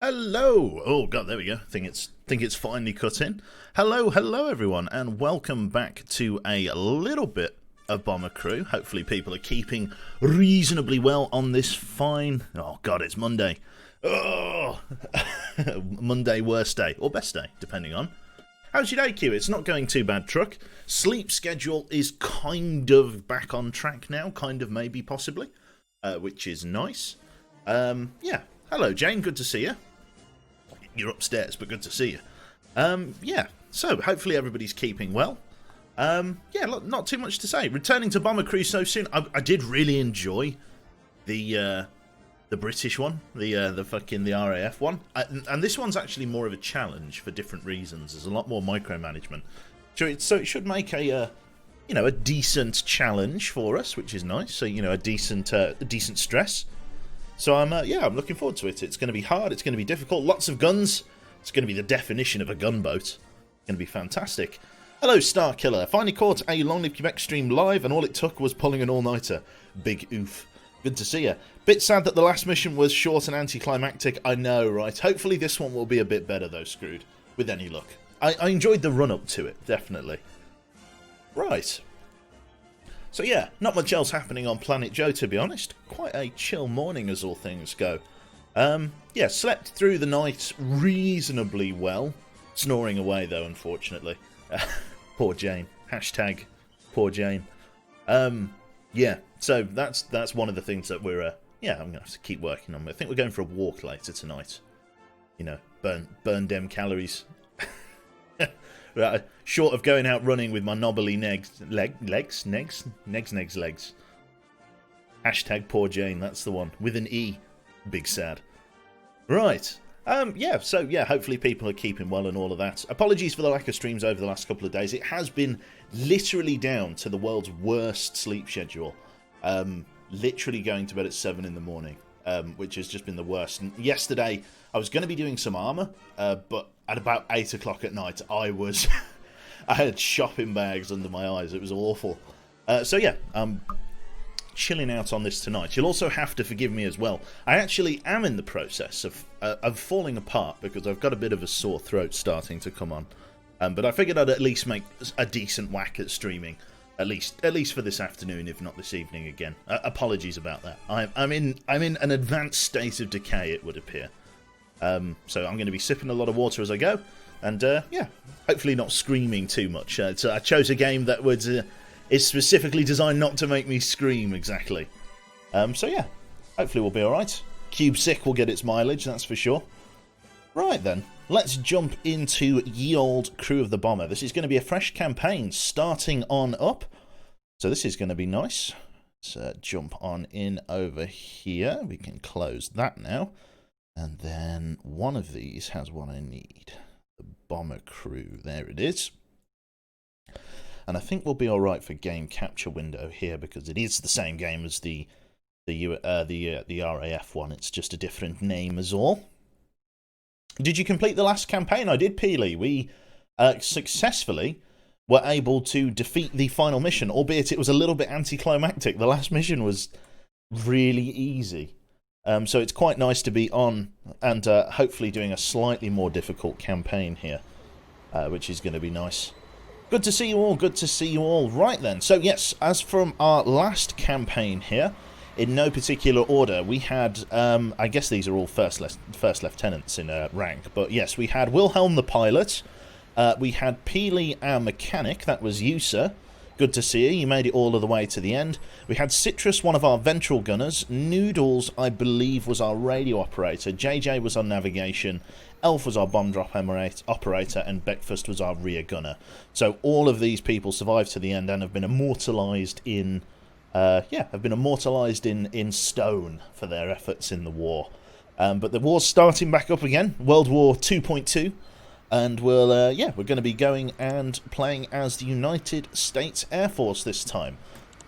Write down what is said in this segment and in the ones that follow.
Hello! Oh god, there we go. Think it's finally cut in. Hello everyone, and welcome back to a little bit of Bomber Crew. Hopefully people are keeping reasonably well on this fine... Oh god, it's Monday. Oh! Monday worst day, or best day, depending on. How's your day, Q? It's not going too bad, Truck. Sleep schedule is kind of back on track now, kind of, maybe, possibly, which is nice. Yeah. Hello, Jane, good to see you. You're upstairs, but good to see you. Yeah, so hopefully everybody's keeping well. Yeah, look, not too much to say. Returning to Bomber Crew so soon. I did really enjoy the British one, the RAF one, and this one's actually more of a challenge for different reasons. There's a lot more micromanagement, so it should make a you know, a decent challenge for us, which is nice. So you know, a decent stress. So I'm looking forward to it. It's going to be hard. It's going to be difficult. Lots of guns. It's going to be the definition of a gunboat. It's going to be fantastic. Hello, Star Killer. Finally caught a Long Live Quebec stream live, and all it took was pulling an all-nighter. Big oof. Good to see you. Bit sad that the last mission was short and anticlimactic. I know, right? Hopefully this one will be a bit better, though, Screwed, with any luck. I enjoyed the run-up to it, definitely. Right. So yeah, not much else happening on Planet Joe, to be honest. Quite a chill morning as all things go. Yeah, slept through the night reasonably well. Snoring away, though, unfortunately. Poor Jane. Hashtag poor Jane. Yeah, so that's one of the things that we're, yeah, I'm going to have to keep working on. I think we're going for a walk later tonight. You know, burn them calories. Short of going out running with my knobbly legs. Hashtag poor Jane, that's the one. With an E. Big sad. Right. Yeah, so yeah, hopefully people are keeping well and all of that. Apologies for the lack of streams over the last couple of days. It has been literally down to the world's worst sleep schedule. literally going to bed at 7 in the morning, which has just been the worst. And yesterday, I was going to be doing some armour, but at about 8 o'clock at night, I was... I had shopping bags under my eyes. It was awful. So yeah, I'm chilling out on this tonight. You'll also have to forgive me as well. I actually am in the process of falling apart because I've got a bit of a sore throat starting to come on. But I figured I'd at least make a decent whack at streaming, at least for this afternoon, if not this evening again. Apologies about that. I'm in an advanced state of decay, it would appear. So I'm going to be sipping a lot of water as I go, and yeah, hopefully not screaming too much. So I chose a game that is specifically designed not to make me scream exactly. So yeah, hopefully we'll be all right. Cube Sick will get its mileage, that's for sure. Right then, let's jump into Ye Olde Crew of the Bomber. This is going to be a fresh campaign starting on up. So this is going to be nice. Let's jump on in over here. We can close that now. And then one of these has what I need. The Bomber Crew. There it is. And I think we'll be alright for game capture window here because it is the same game as the RAF one. It's just a different name as all. Did you complete the last campaign? I did, Peely. We successfully were able to defeat the final mission, albeit it was a little bit anticlimactic. The last mission was really easy. So it's quite nice to be on and hopefully doing a slightly more difficult campaign here, which is going to be nice. Good to see you all, good to see you all. Right then, so yes, as from our last campaign here, in no particular order, we had, I guess these are all first lieutenants in rank, but yes, we had Wilhelm the pilot, we had Peely our mechanic, that was you, sir. Good to see you, you made it all of the way to the end. We had Citrus, one of our ventral gunners, Noodles, I believe, was our radio operator, JJ was our navigation, Elf was our bomb drop operator, and Beckfast was our rear gunner. So all of these people survived to the end and have been immortalised in... have been immortalised in stone for their efforts in the war. But the war's starting back up again, World War 2.2, and we're going to be going and playing as the United States Air Force this time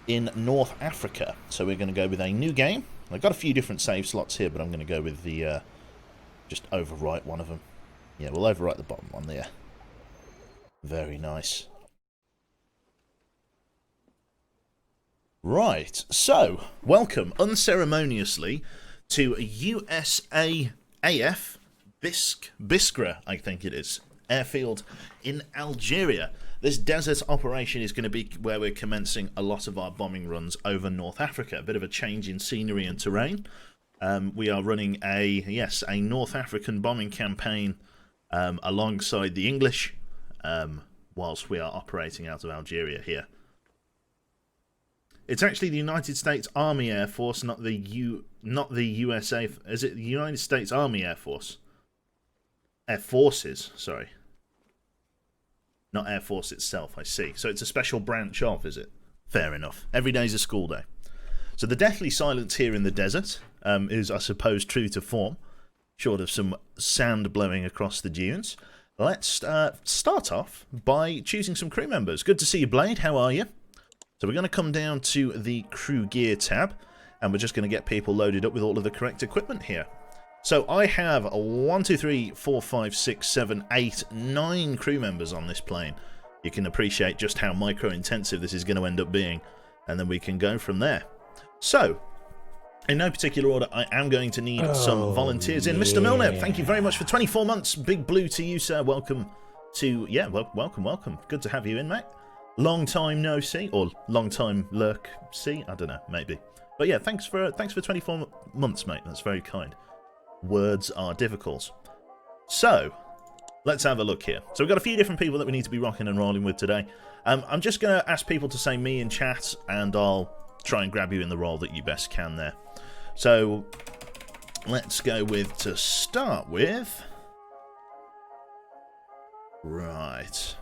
in North Africa. So we're going to go with a new game. I've got a few different save slots here, but I'm going to go with the just overwrite one of them. Yeah, we'll overwrite the bottom one there. Very nice. Right, so, welcome unceremoniously to USAAF Biskra, I think it is, airfield in Algeria. This desert operation is going to be where we're commencing a lot of our bombing runs over North Africa. A bit of a change in scenery and terrain. We are running a North African bombing campaign alongside the English, whilst we are operating out of Algeria here. It's actually the United States Army Air Force, not the USA. Is it the United States Army Air Force? Air Forces, sorry. Not Air Force itself, I see. So it's a special branch of, is it? Fair enough. Every day's a school day. So the deathly silence here in the desert is, I suppose, true to form, short of some sand blowing across the dunes. Let's start off by choosing some crew members. Good to see you, Blade. How are you? So we're going to come down to the crew gear tab, and we're just going to get people loaded up with all of the correct equipment here. So I have 1, 2, 3, 4, 5, 6, 7, 8, 9 crew members on this plane. You can appreciate just how micro-intensive this is going to end up being, and then we can go from there. So, in no particular order, I am going to need some volunteers in. Mr. Milner, thank you very much for 24 months. Big blue to you, sir. Welcome to... Yeah, welcome. Good to have you in, mate. Long time no see, or long time lurk see. I don't know, maybe. But yeah, thanks for 24 months, mate. That's very kind. Words are difficult. So, let's have a look here. So we've got a few different people that we need to be rocking and rolling with today. I'm just going to ask people to say me in chat, and I'll try and grab you in the role that you best can there. So, let's go with, to start with... Right...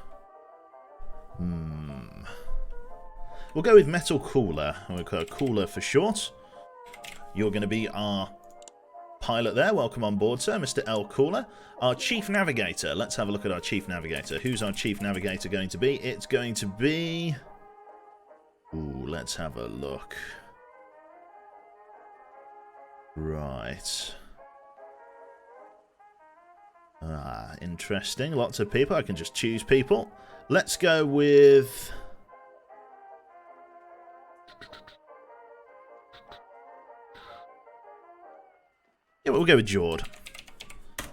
We'll go with Metal Cooler. We'll call Cooler for short. You're going to be our pilot there. Welcome on board, sir, Mr. L. Cooler. Our Chief Navigator. Let's have a look at our Chief Navigator. Who's our Chief Navigator going to be? It's going to be... Ooh, let's have a look. Right. Interesting. Lots of people. I can just choose people. Let's go with... yeah, we'll go with Jord.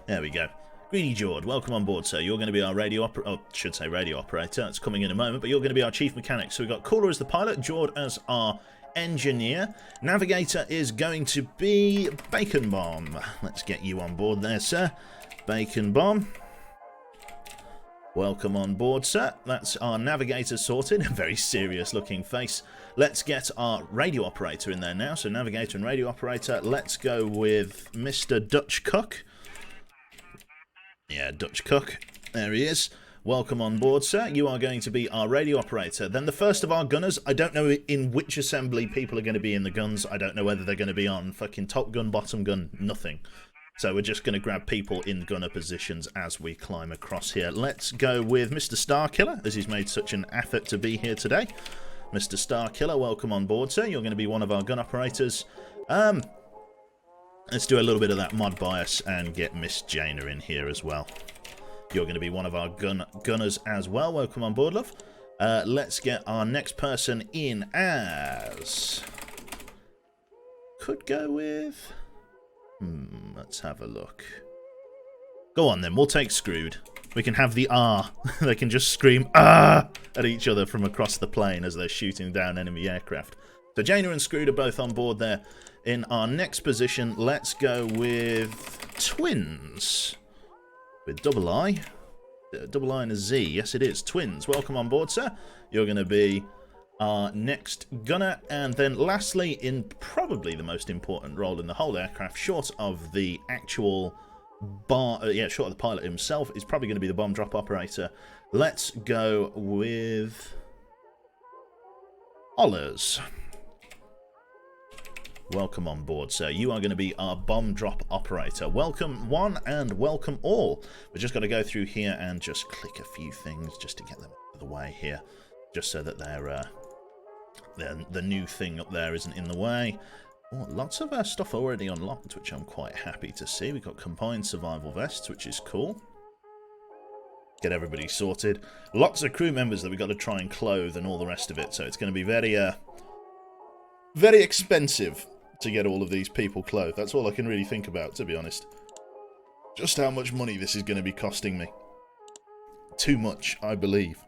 There we go. Greedy Jord, welcome on board, sir. You're going to be our radio operator. Oh, should say radio operator. It's coming in a moment, but you're going to be our chief mechanic. So we've got Cooler as the pilot, Jord as our engineer. Navigator is going to be Bacon Bomb. Let's get you on board there, sir. Bacon Bomb. Welcome on board, sir. That's our navigator sorted. A very serious looking face. Let's get our radio operator in there now. So navigator and radio operator. Let's go with Mr. Dutch Cook. Yeah, Dutch Cook. There he is. Welcome on board, sir. You are going to be our radio operator. Then the first of our gunners. I don't know in which assembly people are going to be in the guns. I don't know whether they're going to be on fucking top gun, bottom gun, nothing. So we're just going to grab people in gunner positions as we climb across here. Let's go with Mr. Starkiller, as he's made such an effort to be here today. Mr. Starkiller, welcome on board, sir. You're going to be one of our gun operators. Let's do a little bit of that mod bias and get Miss Jaina in here as well. You're going to be one of our gunners as well. Welcome on board, love. Let's get our next person in as... could go with... let's have a look. Go on then, we'll take Screwed. We can have the R. They can just scream "ah" at each other from across the plane as they're shooting down enemy aircraft. So Jaina and Screwed are both on board there. In our next position, let's go with Twins. With double I. Double I and a Z. Yes, it is. Twins. Welcome on board, sir. You're going to be our next gunner. And then lastly, in probably the most important role in the whole aircraft, short of the actual short of the pilot himself, is probably going to be the bomb drop operator. Let's go with Ollers. Welcome on board, sir. You are going to be our bomb drop operator. Welcome one and welcome all. We've just got to go through here and just click a few things just to get them out of the way here, just so that the new thing up there isn't in the way. Oh, lots of stuff already unlocked, which I'm quite happy to see. We've got combined survival vests, which is cool. Get everybody sorted. Lots of crew members that we've got to try and clothe and all the rest of it. So it's going to be very expensive to get all of these people clothed. That's all I can really think about, to be honest. Just how much money this is going to be costing me. Too much, I believe.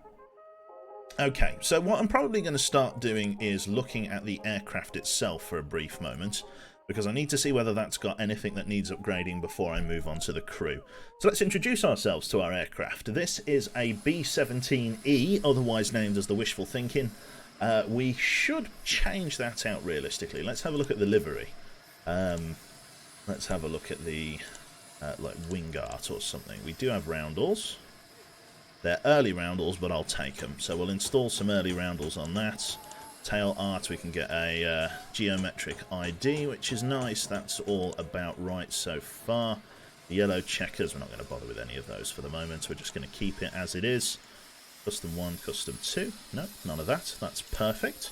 Okay, so what I'm probably going to start doing is looking at the aircraft itself for a brief moment, because I need to see whether that's got anything that needs upgrading before I move on to the crew. So let's introduce ourselves to our aircraft. This is a B-17E, otherwise named as the Wishful Thinking. We should change that out realistically. Let's have a look at the livery. Let's have a look at the like wing art or something. We do have roundels. They're early roundels, but I'll take them. So we'll install some early roundels on that. Tail art, we can get a geometric ID, which is nice. That's all about right so far. The yellow checkers, we're not going to bother with any of those for the moment. We're just going to keep it as it is. Custom 1, Custom 2. No, none of that. That's perfect.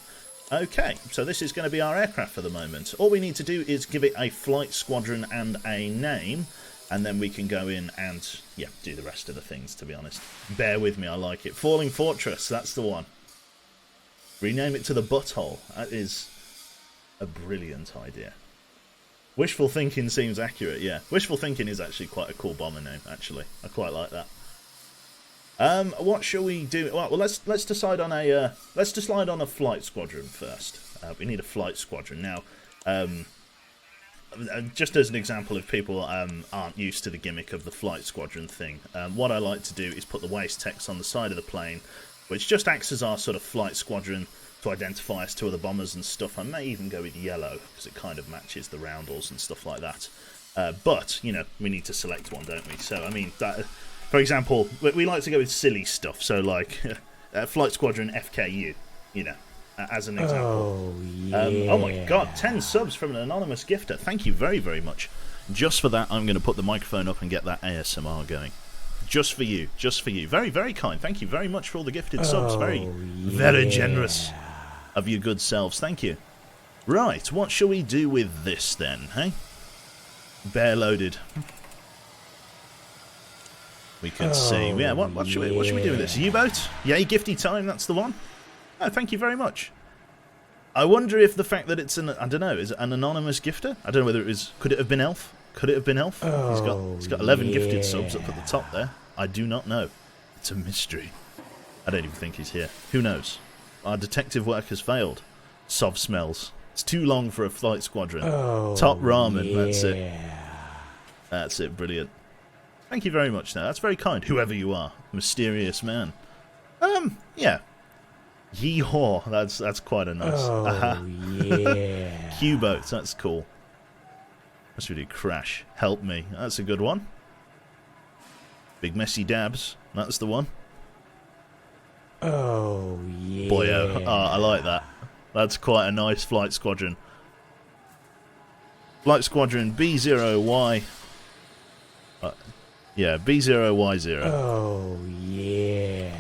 Okay, so this is going to be our aircraft for the moment. All we need to do is give it a flight squadron and a name, and then we can go in and, yeah, do the rest of the things, to be honest. Bear with me, I like it. Falling Fortress, that's the one. Rename it to the Butthole. That is a brilliant idea. Wishful Thinking seems accurate, yeah. Wishful Thinking is actually quite a cool bomber name, actually. I quite like that. What shall we do? Well, let's decide on a flight squadron first. We need a flight squadron now. Just as an example, if people aren't used to the gimmick of the flight squadron thing, what I like to do is put the waste text on the side of the plane, which just acts as our sort of flight squadron to identify us to other bombers and stuff. I may even go with yellow because it kind of matches the roundels and stuff like that. But you know, we need to select one, don't we? So I mean that. For example, we like to go with silly stuff, so like Flight Squadron FKU, you know, as an example. Oh, yeah. Oh my god, 10 subs from an anonymous gifter. Thank you very, very much. Just for that, I'm going to put the microphone up and get that ASMR going. Just for you, just for you. Very, very kind. Thank you very much for all the gifted subs. Very generous of your good selves. Thank you. Right, what shall we do with this then, hey? Bear loaded. We can see. Yeah, what should we do with this? U-boat? Yay, gifty time, that's the one. Oh, thank you very much. I wonder if the fact that it's an, I don't know, is it an anonymous gifter? I don't know whether it was, could it have been Elf? Could it have been Elf? He's got 11 gifted subs up at the top there. I do not know. It's a mystery. I don't even think he's here. Who knows? Our detective work has failed. Sov smells. It's too long for a flight squadron. Top ramen, that's it. That's it, brilliant. Thank you very much now. That's very kind, whoever you are. Mysterious man. Yeah. Yeehaw. That's quite a nice. Yeah. Q-boats, that's cool. What should we do? Crash. Help me. That's a good one. Big messy dabs. That's the one. Oh, yeah. Boyo. Oh, I like that. That's quite a nice flight squadron. Flight squadron B0Y. Yeah, B0Y0. Oh, yeah.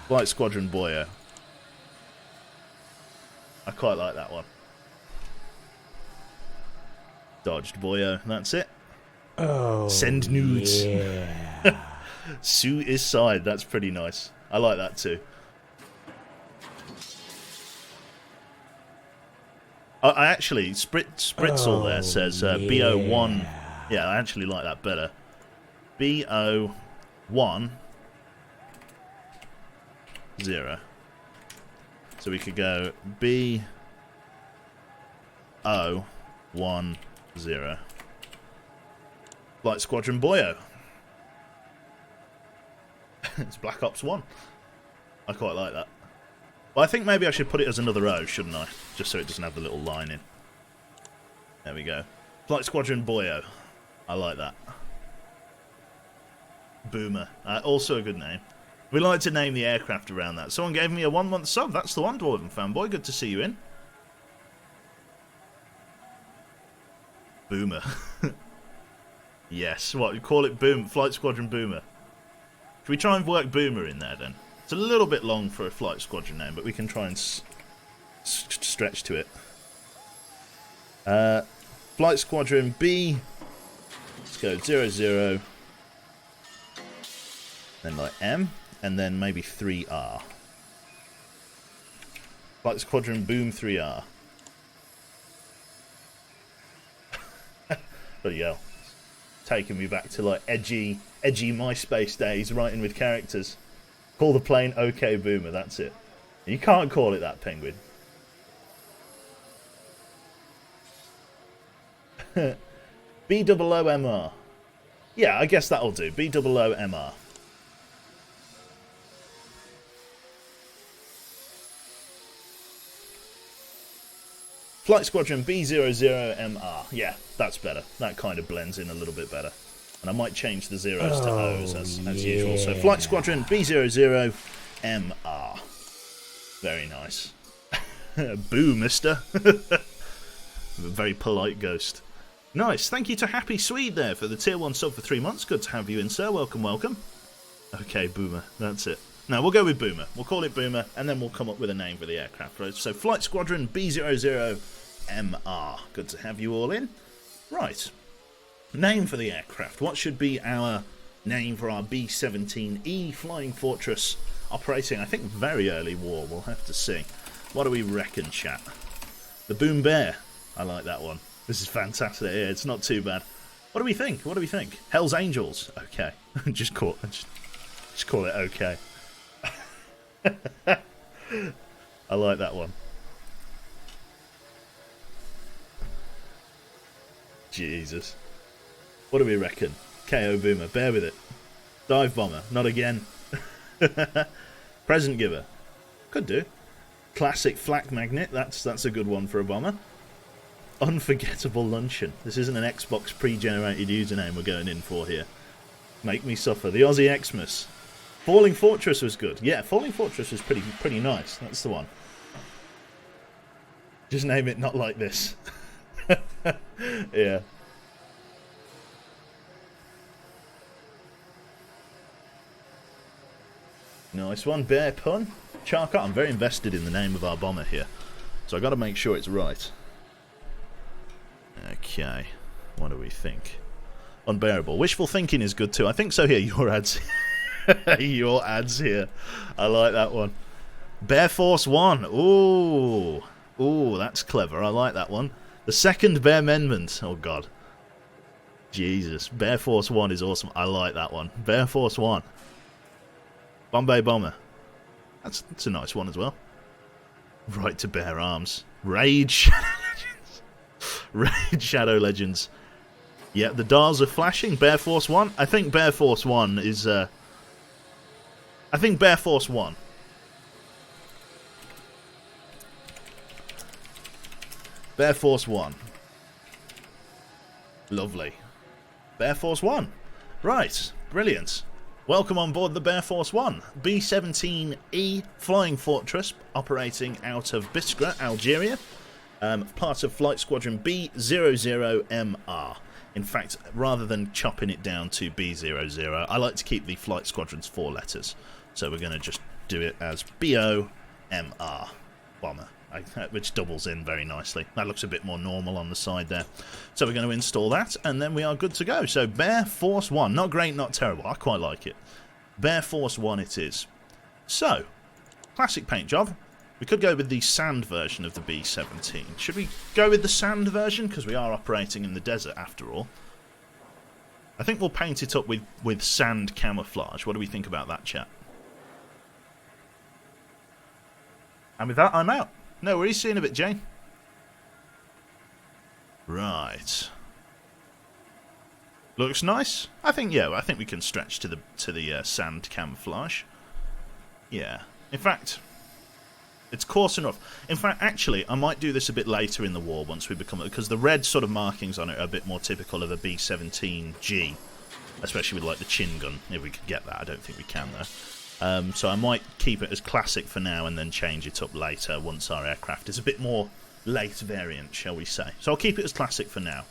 Flight squadron Boyo. I quite like that one. Dodged Boyo. That's it. Oh, Send nudes. Yeah. Suicide. That's pretty nice. I like that too. I actually, Spritzel there says BO1. Yeah, I actually like that better. BO1 0. So we could go BO1 0. Flight Squadron Boyo. It's Black Ops 1. I quite like that. Well, I think maybe I should put it as another O, shouldn't I? Just so it doesn't have the little line in. There we go. Flight Squadron Boyo. I like that. Boomer. Also a good name. We like to name the aircraft around that. Someone gave me a 1-month sub. That's the one, Dwarven fanboy. Good to see you in. Boomer. Yes. What? You call it Boom? Flight Squadron Boomer. Should we try and work Boomer in there then? It's a little bit long for a flight squadron name, but we can try and stretch to it. Flight Squadron B. Let's go 00. Then like M. And then maybe 3R. Flight Squadron Boom 3R. But yeah. Taking me back to like edgy MySpace days, writing with characters. Call the plane OK Boomer, that's it. You can't call it that, Penguin. BOOMR. Yeah, I guess that'll do. BOOMR. Flight Squadron B00MR. Yeah, that's better. That kind of blends in a little bit better. And I might change the zeros to O's as usual. So Flight Squadron B00MR. Very nice. Boo, mister. Very polite ghost. Nice. Thank you to Happy Swede there for the tier 1 sub for 3 months. Good to have you in, sir. Welcome, welcome. Okay, Boomer. That's it. No, we'll go with Boomer. We'll call it Boomer, and then we'll come up with a name for the aircraft. Right? So Flight Squadron B00MR. Good to have you all in. Right. Name for the aircraft. What should be our name for our B-17E Flying Fortress operating, I think, very early war? We'll have to see. What do we reckon, chat? The Boom Bear. I like that one. This is fantastic. Yeah, it's not too bad. What do we think? What do we think? Hell's Angels. Okay. just call it okay. I like that one. Jesus. What do we reckon? KO Boomer. Bear with it. Dive Bomber. Not again. Present Giver. Could do. Classic Flak Magnet. That's a good one for a bomber. Unforgettable Luncheon. This isn't an Xbox pre-generated username we're going in for here. Make Me Suffer. The Aussie Xmas. Falling Fortress was good. Yeah, Falling Fortress was pretty nice. That's the one. Just name it not like this. Yeah. Nice one. Bear pun. Charka. I'm very invested in the name of our bomber here. So I got to make sure it's right. Okay. What do we think? Unbearable. Wishful thinking is good too. I think so here. Your ads. Your ads here. I like that one. Bear Force 1. Ooh. Ooh, that's clever. I like that one. The second Bear Amendment. Oh, God. Jesus. Bear Force 1 is awesome. I like that one. Bear Force 1. Bombay Bomber. That's a nice one as well. Right to bear arms. Raid Shadow Legends. Raid Shadow Legends. Yeah, the dials are flashing. Bear Force 1. I think Bear Force 1 is... I think Bear Force 1. Bear Force 1. Lovely. Bear Force 1. Right. Brilliant. Welcome on board the Bear Force 1. B-17E Flying Fortress, operating out of Biskra, Algeria. Part of Flight Squadron B00MR. In fact, rather than chopping it down to B00, I like to keep the Flight Squadron's 4 letters. So we're going to just do it as BOMR. Bomber. Which doubles in very nicely. That looks a bit more normal on the side there. So we're going to install that, and then we are good to go. So Bear Force 1. Not great, not terrible. I quite like it. Bear Force 1 it is. So, classic paint job. We could go with the sand version of the B-17. Should we go with the sand version? Because we are operating in the desert after all. I think we'll paint it up with sand camouflage. What do we think about that, chat? And with that, I'm out. No worries, see you in a bit, Jane. Right. Looks nice. I think we can stretch to the sand camouflage. Yeah. In fact, it's coarse enough. In fact, actually, I might do this a bit later in the war once we become... Because the red sort of markings on it are a bit more typical of a B-17G. Especially with, like, the chin gun, if we could get that. I don't think we can, though. So I might keep it as classic for now and then change it up later once our aircraft is a bit more late variant, shall we say. So I'll keep it as classic for now.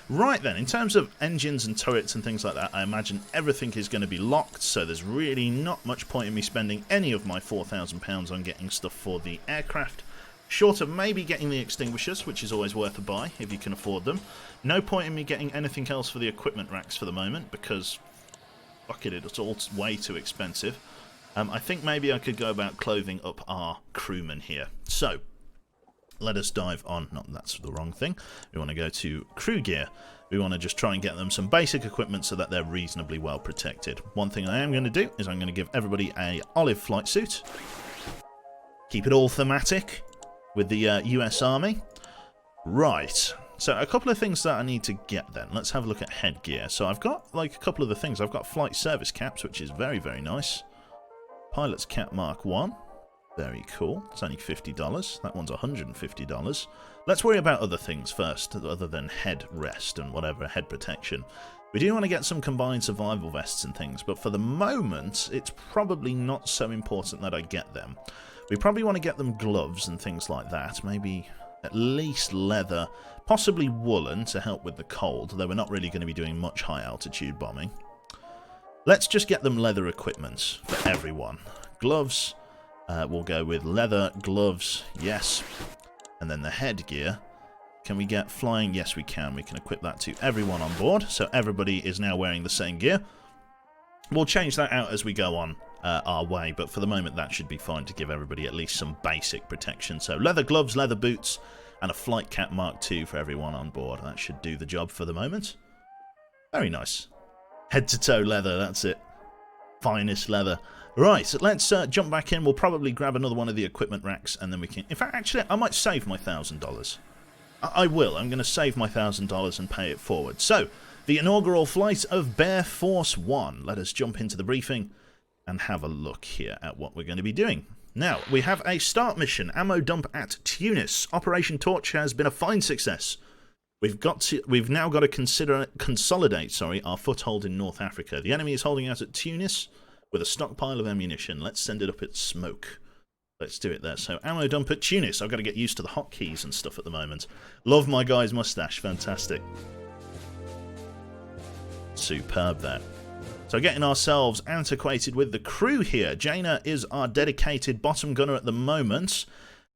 Right then, in terms of engines and turrets and things like that, I imagine everything is going to be locked, so there's really not much point in me spending any of my £4,000 on getting stuff for the aircraft. Short of maybe getting the extinguishers, which is always worth a buy if you can afford them. No point in me getting anything else for the equipment racks for the moment, because... fuck it, it's all way too expensive. I think maybe I could go about clothing up our crewmen here. So, let us dive on. No, that's the wrong thing. We want to go to crew gear. We want to just try and get them some basic equipment so that they're reasonably well protected. One thing I am going to do is I'm going to give everybody a olive flight suit. Keep it all thematic with the US Army. Right. So a couple of things that I need to get then. Let's have a look at headgear. So I've got like a couple of the things. I've got flight service caps, which is very, very nice. Pilot's cap Mark 1. Very cool. It's only $50. That one's $150. Let's worry about other things first, other than head rest and whatever, head protection. We do want to get some combined survival vests and things, but for the moment, it's probably not so important that I get them. We probably want to get them gloves and things like that. Maybe at least leather, possibly woolen to help with the cold, though we're not really going to be doing much high altitude bombing. Let's just get them leather equipment for everyone. Gloves, we'll go with leather, gloves, yes. And then the headgear. Can we get flying? Yes, we can. We can equip that to everyone on board, so everybody is now wearing the same gear. We'll change that out as we go on our way, but for the moment that should be fine to give everybody at least some basic protection. So leather gloves, leather boots, and a flight cap Mark II for everyone on board. That should do the job for the moment. Very nice. Head to toe leather, that's it. Finest leather. Right, so let's jump back in. We'll probably grab another one of the equipment racks, and then we can... In fact, actually, I might save my $1,000. I will. I'm going to save my $1,000 and pay it forward. So, the inaugural flight of Bear Force 1. Let us jump into the briefing and have a look here at what we're going to be doing. Now, we have a start mission, ammo dump at Tunis. Operation Torch has been a fine success. We've now got to consolidate our foothold in North Africa. The enemy is holding out at Tunis with a stockpile of ammunition. Let's send it up its smoke. Let's do it there. So, ammo dump at Tunis. I've got to get used to the hotkeys and stuff at the moment. Love my guy's mustache. Fantastic. Superb there. So getting ourselves antiquated with the crew here. Jaina is our dedicated bottom gunner at the moment.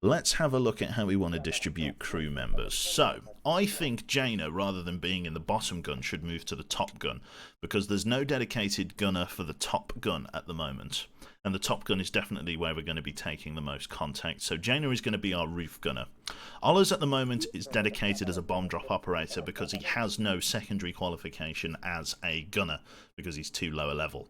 let's have a look at how we want to distribute crew members. So, I think Jaina, rather than being in the bottom gun, should move to the top gun, because there's no dedicated gunner for the top gun at the moment. And the top gun is definitely where we're going to be taking the most contact. So Jaina is going to be our roof gunner. Ollers at the moment is dedicated as a bomb drop operator because he has no secondary qualification as a gunner, because he's too lower level.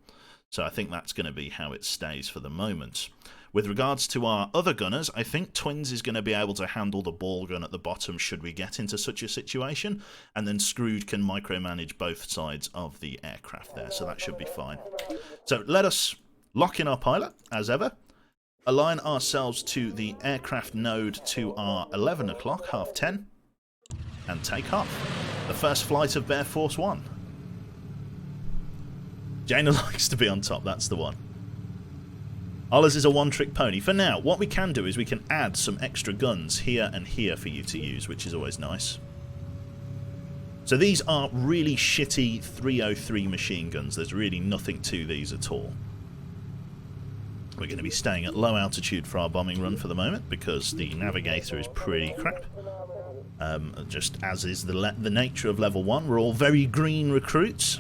So I think that's going to be how it stays for the moment. With regards to our other gunners, I think Twins is going to be able to handle the ball gun at the bottom should we get into such a situation, and then Screwed can micromanage both sides of the aircraft there, so that should be fine. So let us lock in our pilot, as ever, align ourselves to the aircraft node to our 11 o'clock, half 10, and take off. The first flight of Bear Force 1. Jaina likes to be on top, that's the one. Ollers is a one-trick pony. For now, what we can do is we can add some extra guns here and here for you to use, which is always nice. So these are really shitty 303 machine guns. There's really nothing to these at all. We're going to be staying at low altitude for our bombing run for the moment because the navigator is pretty crap. Just as is the nature of level 1. We're all very green recruits.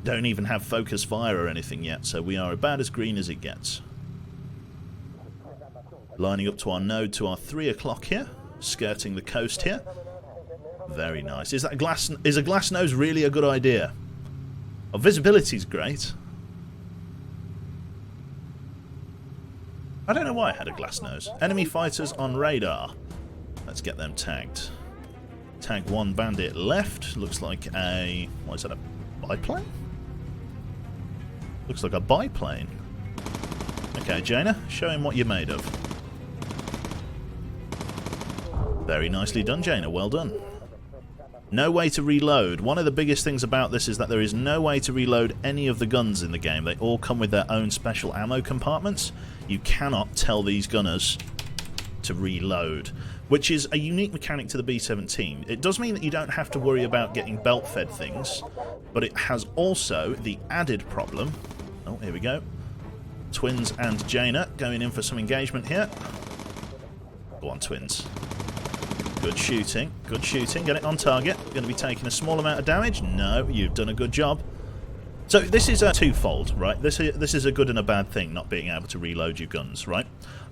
Don't even have focus fire or anything yet, so we are about as green as it gets. Lining up to our node to our 3 o'clock here, skirting the coast here. Very nice. Is a glass nose really a good idea? Our visibility's great. I don't know why I had a glass nose. Enemy fighters on radar. Let's get them tagged. Tag 1 bandit left. Looks like a... what is that, a biplane? Looks like a biplane. Okay, Jaina, show him what you're made of. Very nicely done, Jaina. Well done. No way to reload. One of the biggest things about this is that there is no way to reload any of the guns in the game. They all come with their own special ammo compartments. You cannot tell these gunners to reload, which is a unique mechanic to the B-17. It does mean that you don't have to worry about getting belt-fed things, but it has also the added problem... oh, here we go. Twins and Jaina going in for some engagement here. Go on, Twins. Good shooting, good shooting. Get it on target. Going to be taking a small amount of damage. No, you've done a good job. So this is a twofold, right? This is a good and a bad thing, not being able to reload your guns, right?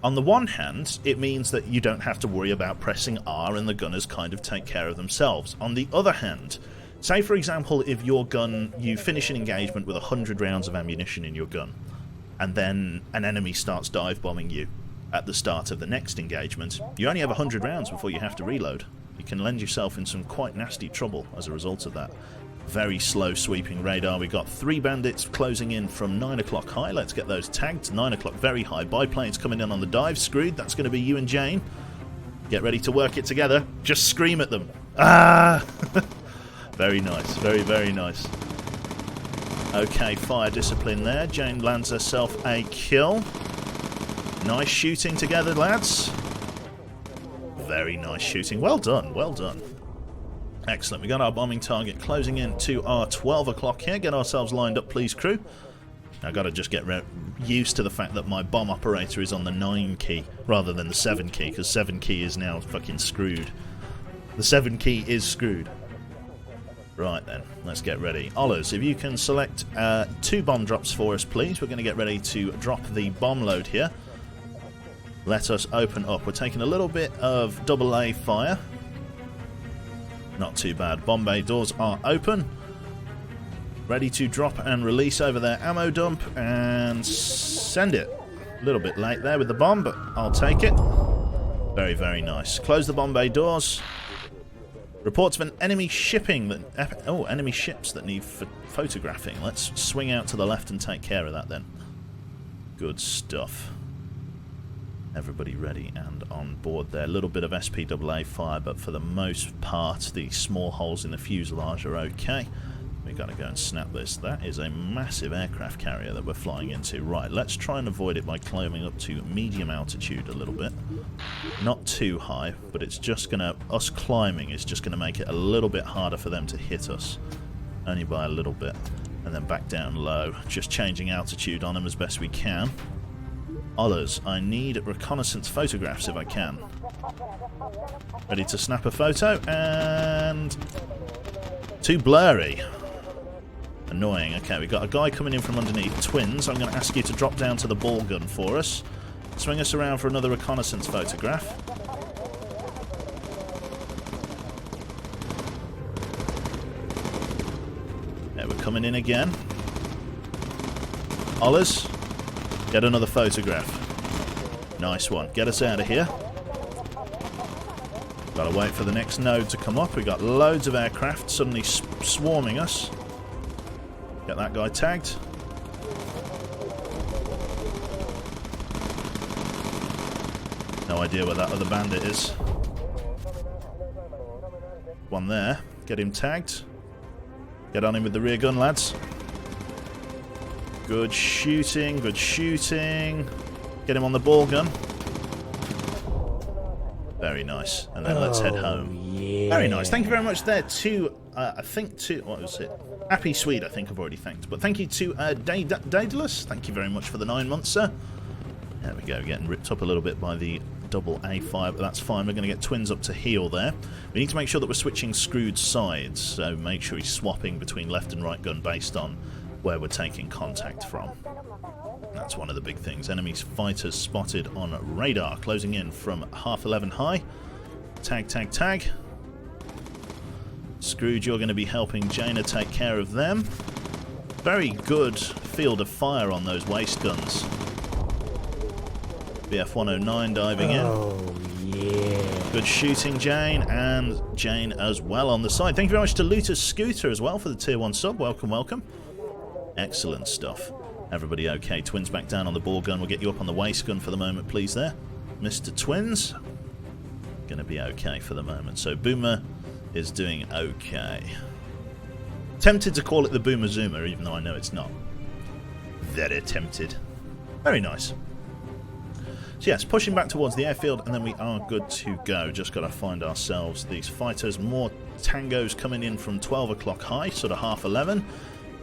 On the one hand, it means that you don't have to worry about pressing R and the gunners kind of take care of themselves. On the other hand, say for example, if your gun, you finish an engagement with 100 rounds of ammunition in your gun, and then an enemy starts dive bombing you at the start of the next engagement, you only have 100 rounds before you have to reload. You can land yourself in some quite nasty trouble as a result of that. Very slow sweeping radar. We've got 3 bandits closing in from 9 o'clock high. Let's get those tagged. 9 o'clock very high. Biplanes coming in on the dive. Screwed. That's going to be you and Jane. Get ready to work it together. Just scream at them. Ah! Very nice. Very, very nice. Okay, fire discipline there. Jane lands herself a kill. Nice shooting together, lads. Very nice shooting. Well done. Well done. Excellent. We got our bombing target closing in to our 12 o'clock here. Get ourselves lined up, please, crew. I've got to just get used to the fact that my bomb operator is on the 9 key rather than the 7 key, because 7 key is now fucking screwed. The 7 key is screwed. Right then, let's get ready. Ollers, if you can select 2 bomb drops for us, please. We're going to get ready to drop the bomb load here. Let us open up. We're taking a little bit of AA fire. Not too bad. Bomb bay doors are open. Ready to drop and release over their ammo dump and send it. A little bit late there with the bomb, but I'll take it. Very, very nice. Close the bomb bay doors. Reports of an enemy shipping that... oh, enemy ships that need photographing. Let's swing out to the left and take care of that then. Good stuff. Everybody ready and on board there. A little bit of SPAA fire, but for the most part, the small holes in the fuselage are okay. We've got to go and snap this. That is a massive aircraft carrier that we're flying into. Right, let's try and avoid it by climbing up to medium altitude a little bit. Not too high, but it's just going to... us climbing is just going to make it a little bit harder for them to hit us. Only by a little bit. And then back down low. Just changing altitude on them as best we can. Ollers, I need reconnaissance photographs if I can. Ready to snap a photo, and too blurry. Annoying. Okay, we've got a guy coming in from underneath. Twins, I'm going to ask you to drop down to the ball gun for us. Swing us around for another reconnaissance photograph. Yeah, we're coming in again. Ollers, get another photograph. Nice one. Get us out of here. Gotta wait for the next node to come up. We've got loads of aircraft suddenly swarming us. Get that guy tagged. No idea where that other bandit is. One there. Get him tagged. Get on him with the rear gun, lads. Good shooting, good shooting. Get him on the ball gun. Very nice. And then let's head home. Yeah. Very nice. Thank you very much there to, I think to, what was it? Happy Swede, I think I've already thanked. But thank you to Daedalus. Thank you very much for the 9 months, sir. There we go. Getting ripped up a little bit by the double A5, but that's fine. We're going to get Twins up to heal there. We need to make sure that we're switching Screwed sides, so make sure he's swapping between left and right gun based on where we're taking contact from. That's one of the big things. Enemy fighters spotted on radar, closing in from 11:30 high. Tag, tag, tag. Scrooge, you're going to be helping Jaina take care of them. Very good field of fire on those waist guns. BF 109 diving in. Oh, yeah. Good shooting, Jane, and Jane as well on the side. Thank you very much to Looter's Scooter as well for the tier 1 sub. Welcome, welcome. Excellent stuff. Everybody okay. Twins back down on the ball gun. We'll get you up on the waist gun for the moment, please, there. Mr. Twins. Gonna be okay for the moment. So Boomer is doing okay. Tempted to call it the Boomer Zoomer, even though I know it's not. Very tempted. Very nice. So yes, pushing back towards the airfield, and then we are good to go. Just got to find ourselves these fighters. More tangos coming in from 12 o'clock high, sort of 11:30.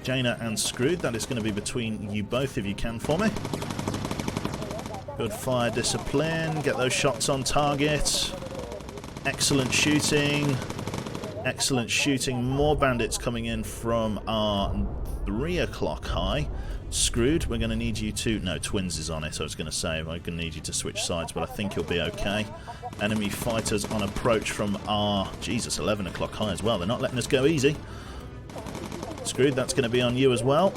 Jaina and Screwed, that is going to be between you both if you can for me. Good fire discipline, get those shots on target. Excellent shooting. Excellent shooting. More bandits coming in from our 3 o'clock high. Screwed, we're going to need you to... No, Twins is on it, I was going to say. I'm going to need you to switch sides, but I think you'll be okay. Enemy fighters on approach from our... Jesus, 11 o'clock high as well. They're not letting us go easy. Screwed, that's going to be on you as well.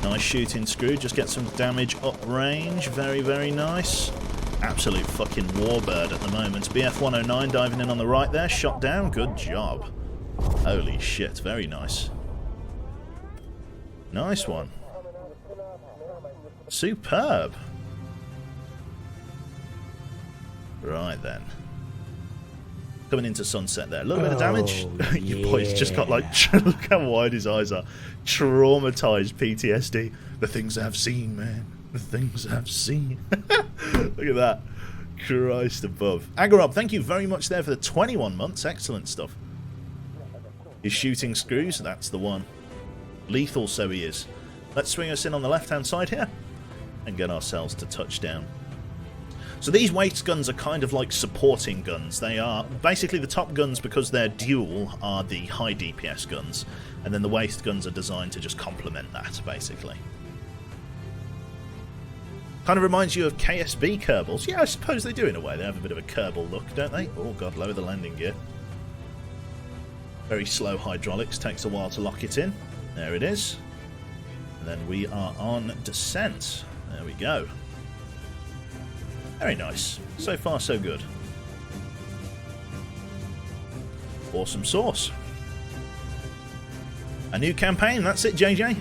Nice shooting, Screwed. Just get some damage up range. Very, very nice. Absolute fucking warbird at the moment. BF 109 diving in on the right there. Shot down. Good job. Holy shit. Very nice. Nice one. Superb. Right then. Coming into sunset there. A little bit of damage. Your boy's just got like, look how wide his eyes are. Traumatized PTSD. The things I've seen, man. The things I've seen. Look at that. Christ above. Agarob, thank you very much there for the 21 months. Excellent stuff. He's shooting Screws. That's the one. Lethal, so he is. Let's swing us in on the left-hand side here and get ourselves to touchdown. So these waist guns are kind of like supporting guns. They are basically the top guns, because they're dual, are the high DPS guns, and then the waist guns are designed to just complement that, basically. Kind of reminds you of KSB Kerbals. Yeah, I suppose they do in a way. They have a bit of a Kerbal look, don't they? Oh god, lower the landing gear. Very slow hydraulics, takes a while to lock it in. There it is. And then we are on descent. There we go. Very nice. So far, so good. Awesome sauce. A new campaign. That's it, JJ.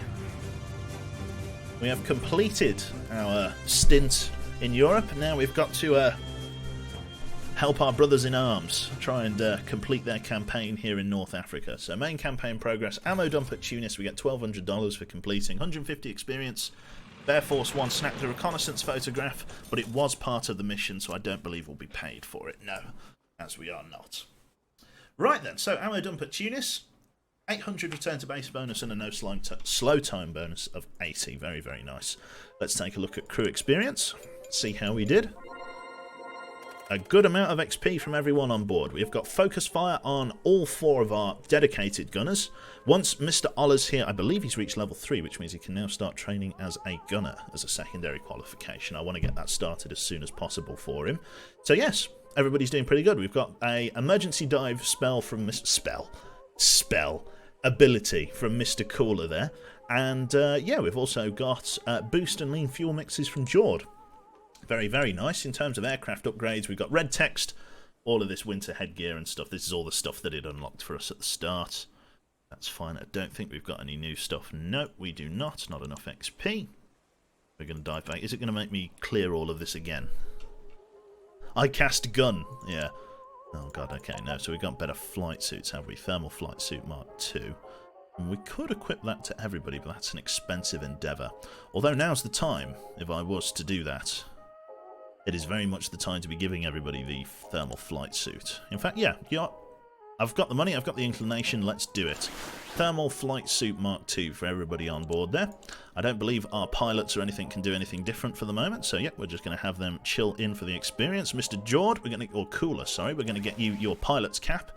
We have completed our stint in Europe. Now we've got to help our brothers in arms try and complete their campaign here in North Africa. So main campaign progress, ammo dump at Tunis, we get $1,200 for completing, 150 experience. Air Force One snapped a reconnaissance photograph, but it was part of the mission, so I don't believe we'll be paid for it. No, as we are not. Right then, so ammo dump at Tunis. 800 return to base bonus and a no slow time bonus of 80. Very, very nice. Let's take a look at crew experience. See how we did. A good amount of XP from everyone on board. We've got focus fire on all 4 of our dedicated gunners. Once Mr. Oller's here, I believe he's reached level 3, which means he can now start training as a gunner as a secondary qualification. I want to get that started as soon as possible for him. So yes, everybody's doing pretty good. We've got a emergency dive spell from ability from Mr. Cooler there. And yeah, we've also got boost and lean fuel mixes from Jord. Very, very nice. In terms of aircraft upgrades, we've got red text, all of this winter headgear and stuff. This is all the stuff that it unlocked for us at the start. That's fine. I don't think we've got any new stuff. No, we do not. Not enough XP. We're going to dive back. Is it going to make me clear all of this again? I cast gun. Yeah. Oh, God. Okay, no. So we've got better flight suits, have we? Thermal flight suit Mark II. And we could equip that to everybody, but that's an expensive endeavour. Although now's the time, if I was to do that. It is very much the time to be giving everybody the thermal flight suit. In fact, yeah, I've got the money, I've got the inclination, let's do it. Thermal flight suit Mark II for everybody on board there. I don't believe our pilots or anything can do anything different for the moment, so yeah, we're just going to have them chill in for the experience. Mr. Jord, or Cooler, sorry, we're going to get you your pilot's cap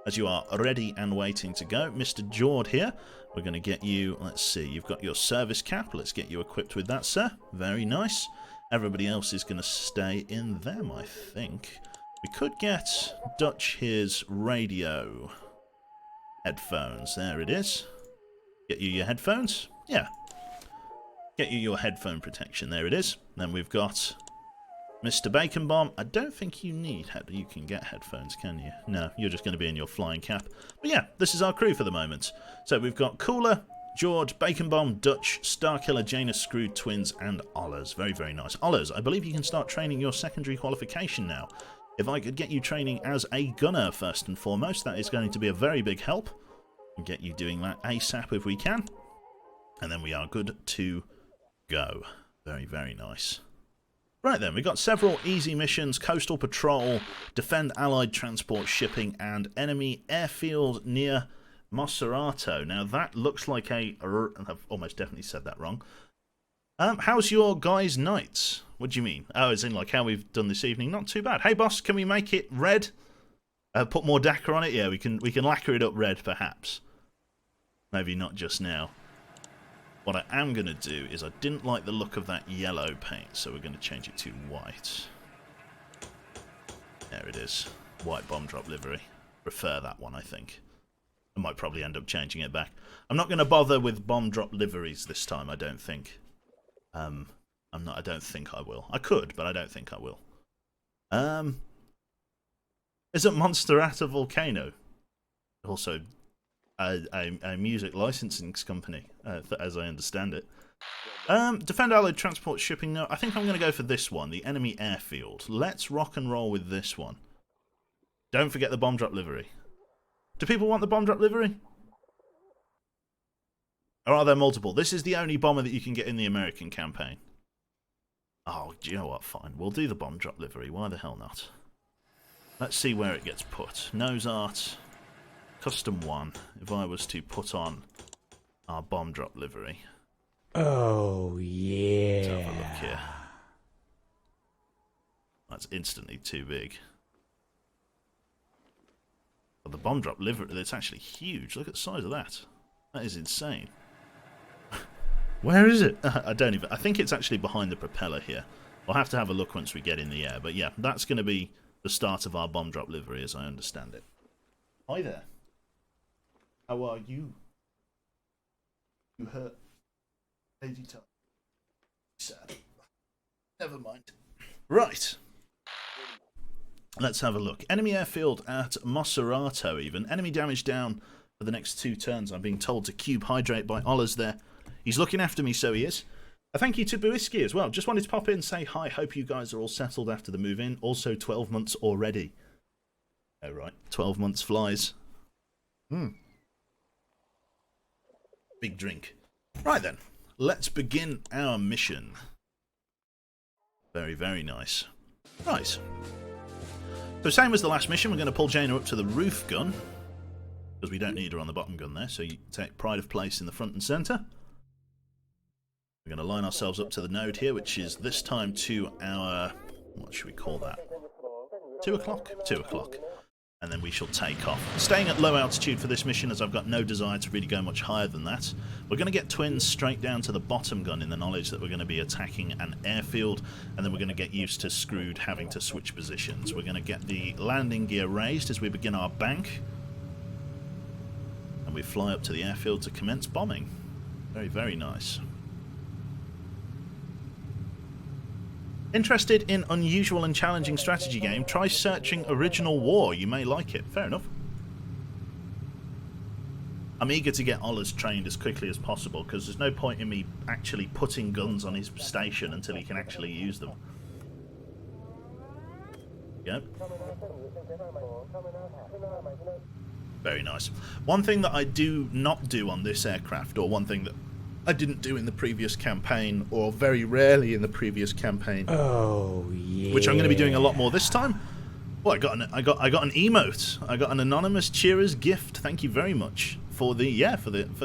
as you are ready and waiting to go. Mr. Jord here, we're going to get you, let's see, you've got your service cap, let's get you equipped with that, sir. Very nice. Everybody else is going to stay in them, I think. We could get Dutch his radio headphones. There it is. Get you your headphones? Yeah. Get you your headphone protection. There it is. Then we've got Mr. Bacon Bomb. I don't think you need you can get headphones, can you? No, you're just going to be in your flying cap. But yeah, this is our crew for the moment. So we've got Cooler, George, Bacon Bomb, Dutch, Starkiller, Janus, Screwed Twins, and Ollers. Very, very nice. Ollers, I believe you can start training your secondary qualification now. If I could get you training as a gunner first and foremost, that is going to be a very big help. And get you doing that ASAP if we can. And then we are good to go. Very, very nice. Right then, we've got several easy missions: Coastal Patrol, Defend Allied Transport Shipping, and Enemy Airfield near Monserrato. Now that looks like I've almost definitely said that wrong. How's your guys' nights? What do you mean? Oh, as in like how we've done this evening? Not too bad. Hey boss, can we make it red? Put more lacquer on it? Yeah, we can lacquer it up red perhaps. Maybe not just now. What I am going to do is I didn't like the look of that yellow paint, so we're going to change it to white. There it is. White bomb drop livery. Prefer that one, I think. I might probably end up changing it back. I'm not going to bother with bomb drop liveries this time, I don't think. I don't think I will. I could, but I don't think I will. Isn't Monsterrata Volcano also a music licensing company, as I understand it? Defend Allied Transport Shipping. No, I think I'm going to go for this one, the Enemy Airfield. Let's rock and roll with this one. Don't forget the bomb drop livery. Do people want the bomb drop livery? Or are there multiple? This is the only bomber that you can get in the American campaign. Oh, do you know what? Fine. We'll do the bomb drop livery. Why the hell not? Let's see where it gets put. Nose art. Custom 1. If I was to put on our bomb drop livery. Oh, yeah. Let's have a look here. That's instantly too big. But the bomb drop livery, it's actually huge. Look at the size of that. That is insane. Where is it? I don't even... I think it's actually behind the propeller here. We'll have to have a look once we get in the air. But yeah, that's going to be the start of our bomb drop livery as I understand it. Hi there. How are you? You hurt. Lady Tom. Sad. Never mind. Right. Let's have a look. Enemy airfield at Monserrato even. Enemy damage down for the next 2 turns. I'm being told to cube hydrate by Ollers there. He's looking after me, so he is. A thank you to Buiski as well. Just wanted to pop in and say hi. Hope you guys are all settled after the move in. Also 12 months already. Oh, right. 12 months flies. Big drink. Right then. Let's begin our mission. Very, very nice. Right. So same as the last mission, we're going to pull Jaina up to the roof gun. because we don't need her on the bottom gun there, so you take pride of place in the front and centre. We're going to line ourselves up to the node here, which is this time to our... what should we call that? 2 o'clock? 2 o'clock. And then we shall take off. Staying at low altitude for this mission, as I've got no desire to really go much higher than that. We're going to get twins straight down to the bottom gun in the knowledge that we're going to be attacking an airfield, and then we're going to get used to Screwed having to switch positions. We're going to get the landing gear raised as we begin our bank, and we fly up to the airfield to commence bombing. Very, very nice. Interested in unusual and challenging strategy game? Try searching Original War. You may like it. Fair enough. I'm eager to get Ollers trained as quickly as possible, because there's no point in me actually putting guns on his station until he can actually use them. Yep. Very nice. One thing that I do not do on this aircraft, or one thing that I didn't do in the previous campaign, or very rarely in the previous campaign. Oh yeah. Which I'm going to be doing a lot more this time. Well, I got an emote. I got an anonymous cheerer's gift. Thank you very much for the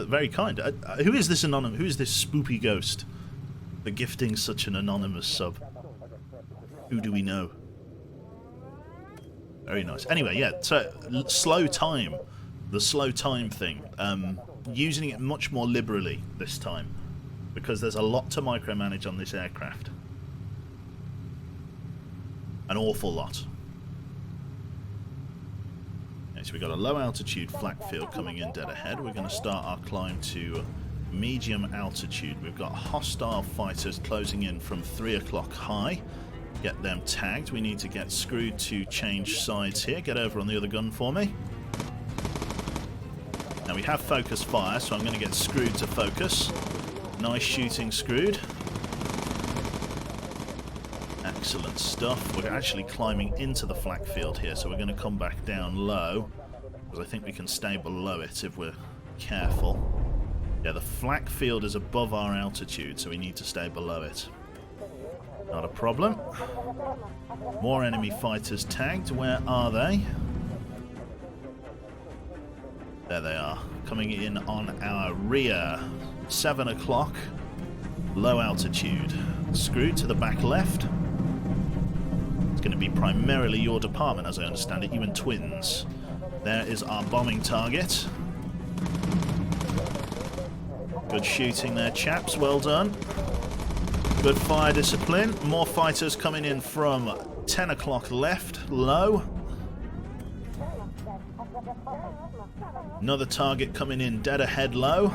very kind. Who is this anonymous? Who is this spoopy ghost? For gifting such an anonymous sub. Who do we know? Very nice. Anyway, yeah. So slow time, the slow time thing. Using it much more liberally this time, because there's a lot to micromanage on this aircraft. An awful lot. Okay, so we've got a low altitude flak field coming in dead ahead. We're going to start our climb to medium altitude. We've got hostile fighters closing in from 3 o'clock high. Get them tagged. We need to get Screwed to change sides here. Get over on the other gun for me. Now we have focus fire, so I'm going to get Screwed to focus. Nice shooting, Screwed. Excellent stuff. We're actually climbing into the flak field here, so we're going to come back down low, because I think we can stay below it if we're careful. Yeah, the flak field is above our altitude, so we need to stay below it. Not a problem. More enemy fighters tagged. Where are they? There they are, coming in on our rear. 7 o'clock, low altitude. Screwed to the back left. It's going to be primarily your department, as I understand it, you and twins. There is our bombing target. Good shooting there, chaps, well done. Good fire discipline. More fighters coming in from 10 o'clock left, low. Another target coming in dead ahead low.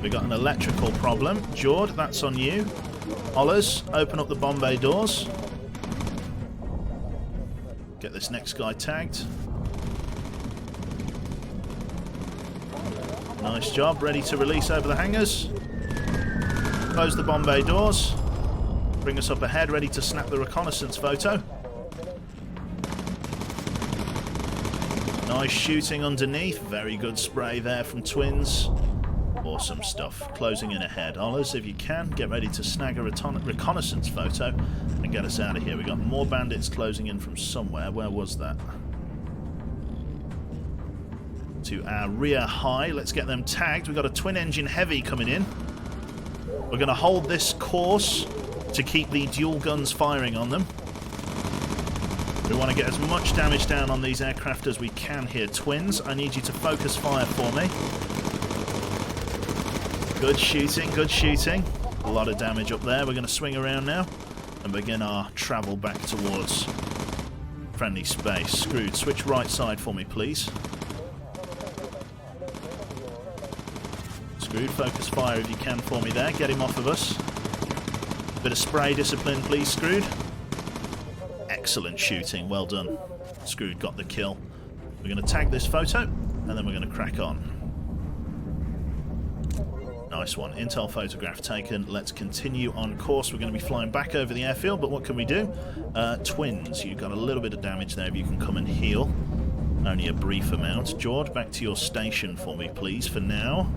We got an electrical problem. Jord, that's on you. Ollers, open up the bomb bay doors. Get this next guy tagged. Nice job. Ready to release over the hangars. Close the bomb bay doors. Bring us up ahead, ready to snap the reconnaissance photo. Nice shooting underneath. Very good spray there from twins. Awesome stuff. Closing in ahead. Ollers, if you can, get ready to snag a reconnaissance photo and get us out of here. We got more bandits closing in from somewhere. Where was that? To our rear high. Let's get them tagged. We've got a twin engine heavy coming in. We're going to hold this course to keep the dual guns firing on them. We want to get as much damage down on these aircraft as we can here. Twins, I need you to focus fire for me. Good shooting, good shooting. A lot of damage up there. We're going to swing around now and begin our travel back towards friendly space. Screwed, switch right side for me, please. Screwed, focus fire if you can for me there. Get him off of us. Bit of spray discipline, please, Screwed. Excellent shooting, well done. Screwed got the kill. We're going to tag this photo, and then we're going to crack on. Nice one. Intel photograph taken. Let's continue on course. We're going to be flying back over the airfield, but what can we do? Twins, you've got a little bit of damage there if you can come and heal. Only a brief amount. George, back to your station for me, please, for now.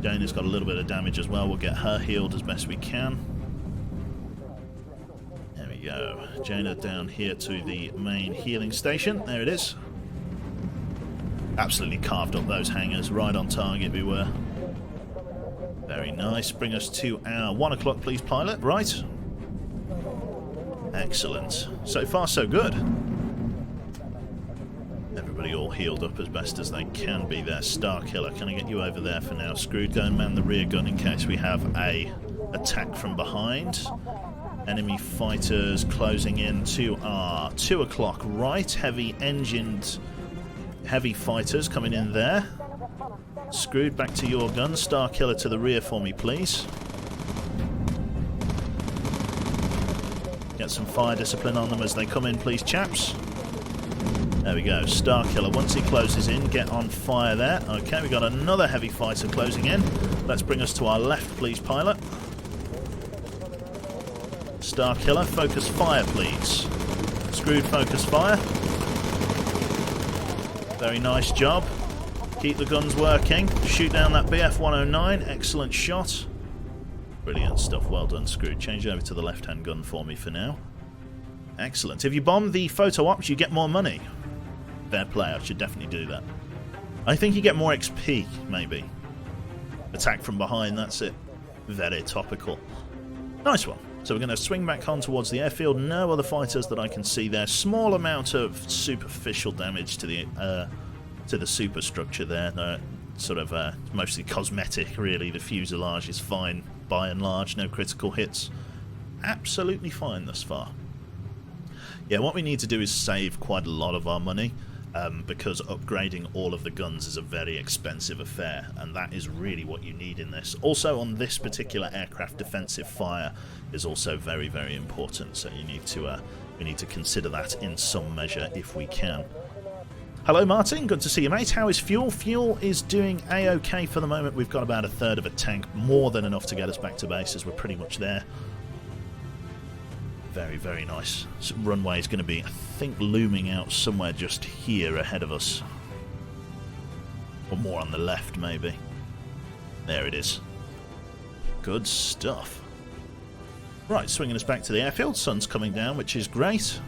Dana's got a little bit of damage as well. We'll get her healed as best we can. There we go. Jaina down here to the main healing station. There it is. Absolutely carved up those hangars. Right on target we were. Very nice. Bring us to our 1 o'clock, please, pilot. Right. Excellent. So far, so good. Everybody all healed up as best as they can be there. Star Killer, can I get you over there for now? Screwed, go and man the rear gun in case we have a attack from behind. Enemy fighters closing in to our 2 o'clock right. Heavy engined heavy fighters coming in there. Screwed, back to your gun. Star Killer to the rear for me, please. Get some fire discipline on them as they come in, please, chaps. There we go. Star Killer, once he closes in, get on fire there. Okay, we got another heavy fighter closing in. Let's bring us to our left, please, pilot. Star Killer, focus fire, please. Screwed, focus fire. Very nice job. Keep the guns working. Shoot down that BF-109. Excellent shot. Brilliant stuff. Well done, Screwed. Change over to the left-hand gun for me for now. Excellent. If you bomb the photo ops, you get more money. Fair play. I should definitely do that. I think you get more XP, maybe. Attack from behind, that's it. Very topical. Nice one. So we're going to swing back on towards the airfield. No other fighters that I can see there. Small amount of superficial damage to the superstructure there. Sort of mostly cosmetic, really. The fuselage is fine by and large. No critical hits. Absolutely fine thus far. Yeah, what we need to do is save quite a lot of our money. Because upgrading all of the guns is a very expensive affair, and that is really what you need in this. Also, on this particular aircraft, defensive fire is also very, very important, so we need to consider that in some measure if we can. Hello, Martin. Good to see you, mate. How is fuel? Fuel is doing A-OK for the moment. We've got about a third of a tank, more than enough to get us back to base, as we're pretty much there. Very, very nice. So runway is going to be, I think, looming out somewhere just here ahead of us. Or more on the left, maybe. There it is. Good stuff. Right, swinging us back to the airfield. Sun's coming down, which is great.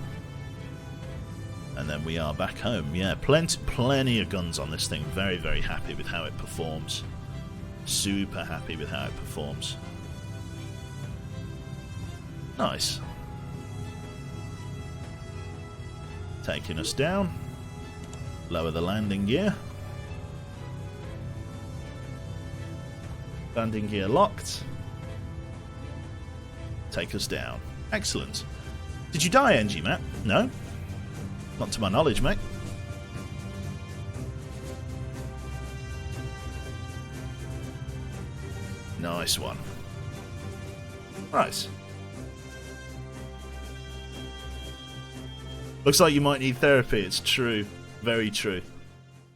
And then we are back home. Yeah, plenty of guns on this thing. Very, very happy with how it performs. Super happy with how it performs. Nice. Taking us down. Lower the landing gear. Landing gear locked. Take us down. Excellent. Did you die, NG, Matt? No? Not to my knowledge, mate. Nice one. Right. Looks like you might need therapy. It's true. Very true.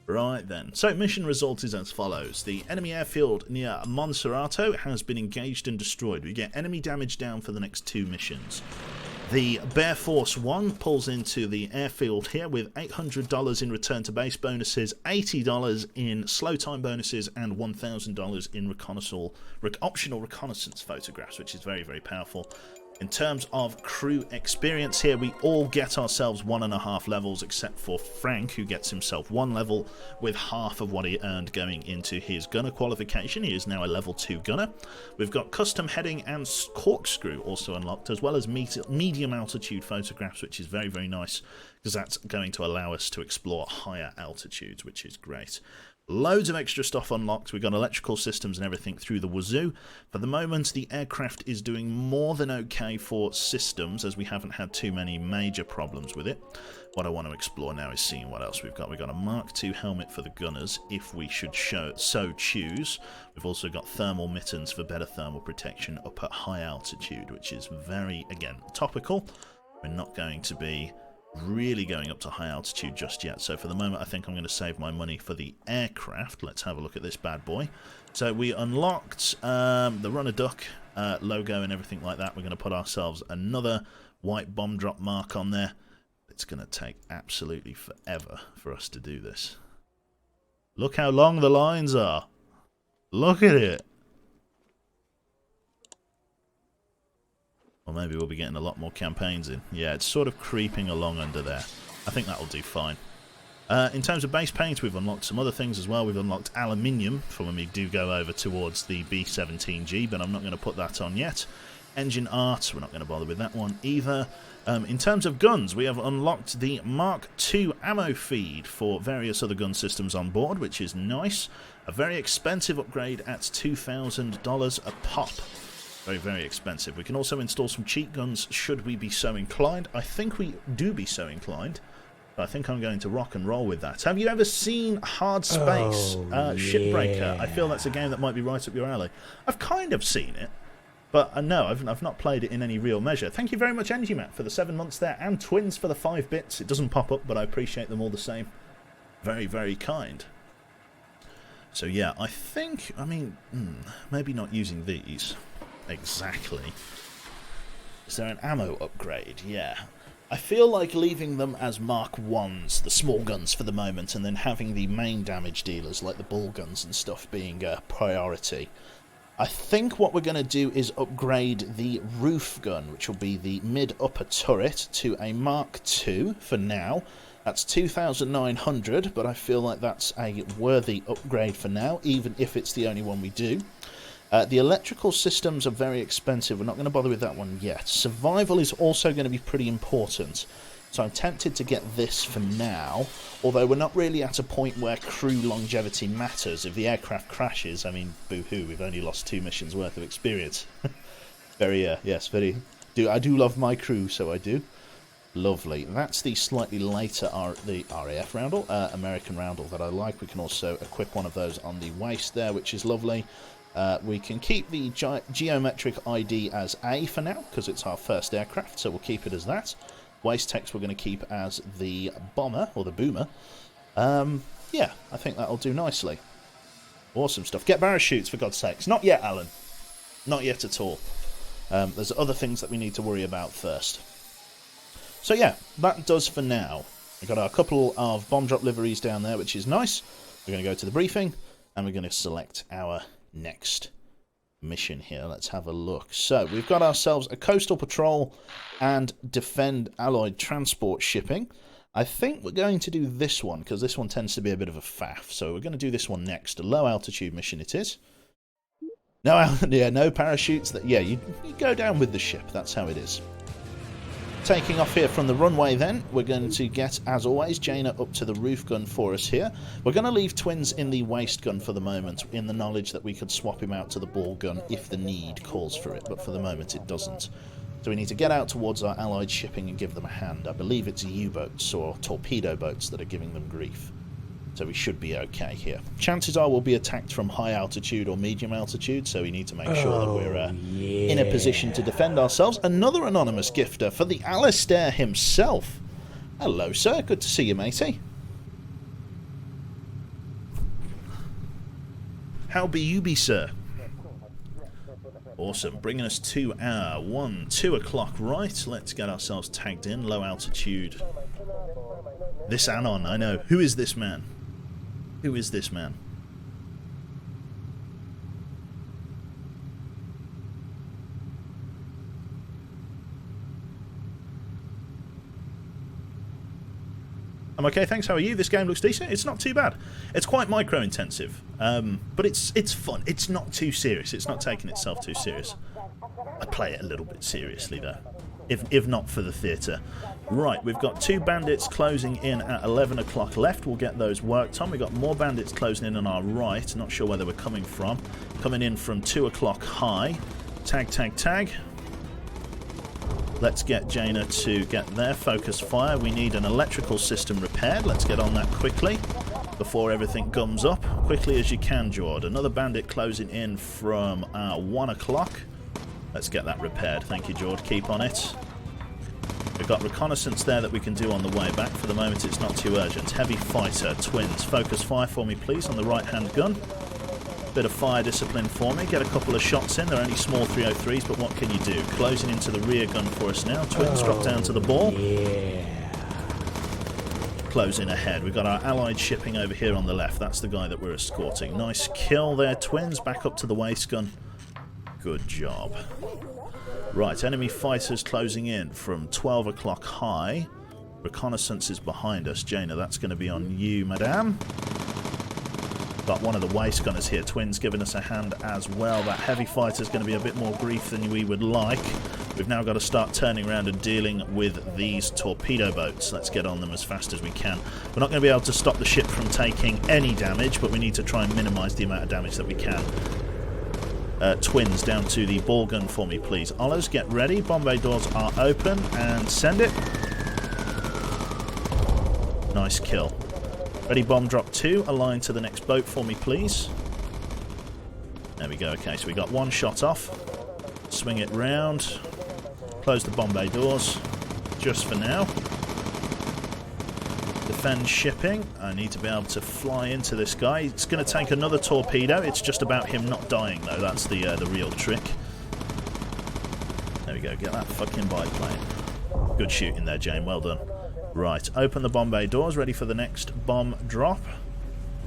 Right then. So mission result is as follows. The enemy airfield near Monserrato has been engaged and destroyed. We get enemy damage down for the next 2 missions. The Bear Force 1 pulls into the airfield here with $800 in return to base bonuses, $80 in slow time bonuses, and $1,000 in optional reconnaissance photographs, which is very, very powerful. In terms of crew experience here, we all get ourselves 1.5 levels, except for Frank, who gets himself 1 level with half of what he earned going into his gunner qualification. He is now a level 2 gunner. We've got custom heading and corkscrew also unlocked, as well as medium altitude photographs, which is very, very nice, because that's going to allow us to explore higher altitudes, which is great. Loads of extra stuff unlocked. We've got electrical systems and everything through the wazoo. For the moment, the aircraft is doing more than okay for systems, as we haven't had too many major problems with it. What I want to explore now is seeing what else we've got. We've got a Mark II helmet for the gunners, if we should so choose. We've also got thermal mittens for better thermal protection up at high altitude, which is very, again, topical. We're not going to be really going up to high altitude just yet, so for the moment I think I'm going to save my money for the aircraft. Let's have a look at this bad boy. So we unlocked the runner duck logo and everything like that. We're going to put ourselves another white bomb drop mark on there. It's going to take absolutely forever for us to do this. Look how long the lines are. Look at it. Or maybe we'll be getting a lot more campaigns in. Yeah, it's sort of creeping along under there. I think that'll do fine. In terms of base paint, we've unlocked some other things as well. We've unlocked aluminium for when we do go over towards the B-17G, but I'm not going to put that on yet. Engine art, we're not going to bother with that one either. In terms of guns, we have unlocked the Mark II ammo feed for various other gun systems on board, which is nice. A very expensive upgrade at $2,000 a pop. Very, very expensive. We can also install some cheat guns should we be so inclined. I think we do be so inclined. I think I'm going to rock and roll with that. Have you ever seen Hard Space Shipbreaker? I feel that's a game that might be right up your alley. I've kind of seen it, but no, I've not played it in any real measure. Thank you very much, EnergyMatt, for the 7 months there, and Twins for the 5 bits. It doesn't pop up, but I appreciate them all the same. Very, very kind. So yeah, I think, maybe not using these exactly. Is there an ammo upgrade? Yeah. I feel like leaving them as Mark 1s, the small guns for the moment, and then having the main damage dealers like the ball guns and stuff being a priority. I think what we're going to do is upgrade the roof gun, which will be the mid-upper turret, to a Mark II for now. That's 2,900, but I feel like that's a worthy upgrade for now, even if it's the only one we do. The electrical systems are very expensive. We're not going to bother with that one yet. Survival is also going to be pretty important. So I'm tempted to get this for now, although we're not really at a point where crew longevity matters. If the aircraft crashes, I mean, boo-hoo, we've only lost 2 missions worth of experience. Yes, very... I do love my crew, so I do. Lovely. That's the slightly later the RAF roundel, American roundel that I like. We can also equip one of those on the waist there, which is lovely. We can keep the geometric ID as A for now, because it's our first aircraft, so we'll keep it as that. Waist text we're going to keep as the bomber, or the boomer. Yeah, I think that'll do nicely. Awesome stuff. Get parachutes, for God's sakes. Not yet, Alan. Not yet at all. There's other things that we need to worry about first. So yeah, that does for now. We've got our couple of bomb drop liveries down there, which is nice. We're going to go to the briefing, and we're going to select our next mission here. Let's have a look. So we've got ourselves a coastal patrol and defend allied transport shipping. I think we're going to do this one because this one tends to be a bit of a faff. So we're going to do this one next. A low altitude mission it is. No parachutes. You go down with the ship. That's how it is. Taking off here from the runway then, we're going to get, as always, Jaina up to the roof gun for us here. We're going to leave Twins in the waist gun for the moment, in the knowledge that we could swap him out to the ball gun if the need calls for it, but for the moment it doesn't. So we need to get out towards our allied shipping and give them a hand. I believe it's U-boats or torpedo boats that are giving them grief. So we should be okay here. Chances are we'll be attacked from high altitude or medium altitude, so we need to make sure that we're in a position to defend ourselves. Another anonymous gifter for the Alistair himself. Hello, sir. Good to see you, matey. How be you be, sir? Awesome. Bringing us to our 2 o'clock right. Let's get ourselves tagged in. Low altitude. This Anon, I know. Who is this man? Who is this man? I'm okay, thanks. How are you? This game looks decent. It's not too bad. It's quite micro-intensive, but it's fun. It's not too serious. It's not taking itself too serious. I play it a little bit seriously, though, if not for the theatre. Right, we've got 2 bandits closing in at 11 o'clock left. We'll get those worked on. We've got more bandits closing in on our right. Not sure where they were coming from. Coming in from 2 o'clock high. Tag, tag, tag. Let's get Jaina to get there. Focus fire. We need an electrical system repaired. Let's get on that quickly before everything gums up. Quickly as you can, Jord. Another bandit closing in from 1 o'clock. Let's get that repaired. Thank you, Jord. Keep on it. We've got reconnaissance there that we can do on the way back. For the moment, it's not too urgent. Heavy fighter, Twins. Focus fire for me, please, on the right-hand gun. Bit of fire discipline for me. Get a couple of shots in. They're only small 303s, but what can you do? Closing into the rear gun for us now. Twins drop down to the ball. Yeah. Closing ahead. We've got our allied shipping over here on the left. That's the guy that we're escorting. Nice kill there, Twins. Back up to the waist gun. Good job. Right, enemy fighters closing in from 12 o'clock high. Reconnaissance is behind us. Jaina, that's going to be on you, madame. Got one of the waist gunners here. Twins giving us a hand as well. That heavy fighter is going to be a bit more grief than we would like. We've now got to start turning around and dealing with these torpedo boats. Let's get on them as fast as we can. We're not going to be able to stop the ship from taking any damage, but we need to try and minimise the amount of damage that we can. Twins, down to the ball gun for me, please. Ollers, get ready. Bomb bay doors are open, and send it. Nice kill. Ready, bomb drop 2. Align to the next boat for me, please. There we go. Okay, so we got one shot off. Swing it round. Close the bomb bay doors. Just for now. Defend shipping. I need to be able to fly into this guy. It's going to take another torpedo. It's just about him not dying, though. That's the real trick. There we go. Get that fucking biplane. Good shooting there, Jane. Well done. Right, open the bomb bay doors, ready for the next bomb drop.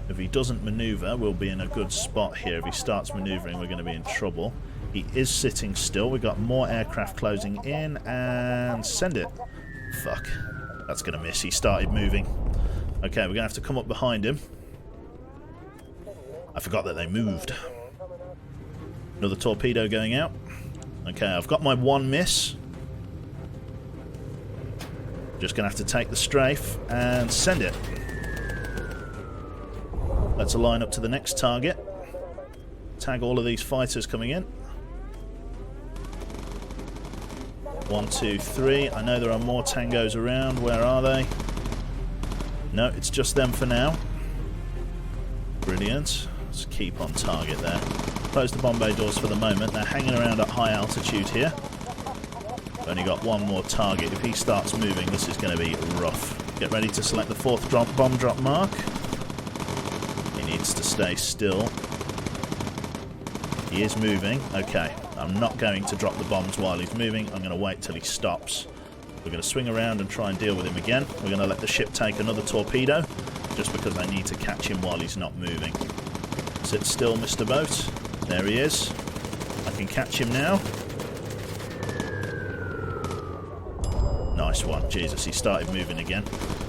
If he doesn't manoeuvre, we'll be in a good spot here. If he starts manoeuvring, we're going to be in trouble. He is sitting still. We've got more aircraft closing in, and send it. Fuck. That's going to miss. He started moving. Okay, we're going to have to come up behind him. I forgot that they moved. Another torpedo going out. Okay, I've got my one miss. Just going to have to take the strafe and send it. Let's align up to the next target. Tag all of these fighters coming in. 1, 2, 3. I know there are more tangos around. Where are they? No, it's just them for now. Brilliant. Let's keep on target there. Close the bomb bay doors for the moment. They're hanging around at high altitude here. Only got one more target. If he starts moving, this is going to be rough. Get ready to select the 4th bomb drop mark. He needs to stay still. He is moving. Okay, I'm not going to drop the bombs while he's moving. I'm going to wait till he stops. We're going to swing around and try and deal with him again. We're going to let the ship take another torpedo, just because I need to catch him while he's not moving. Sit still, Mr. Boat. There he is. I can catch him now. Nice one. Jesus, he started moving again.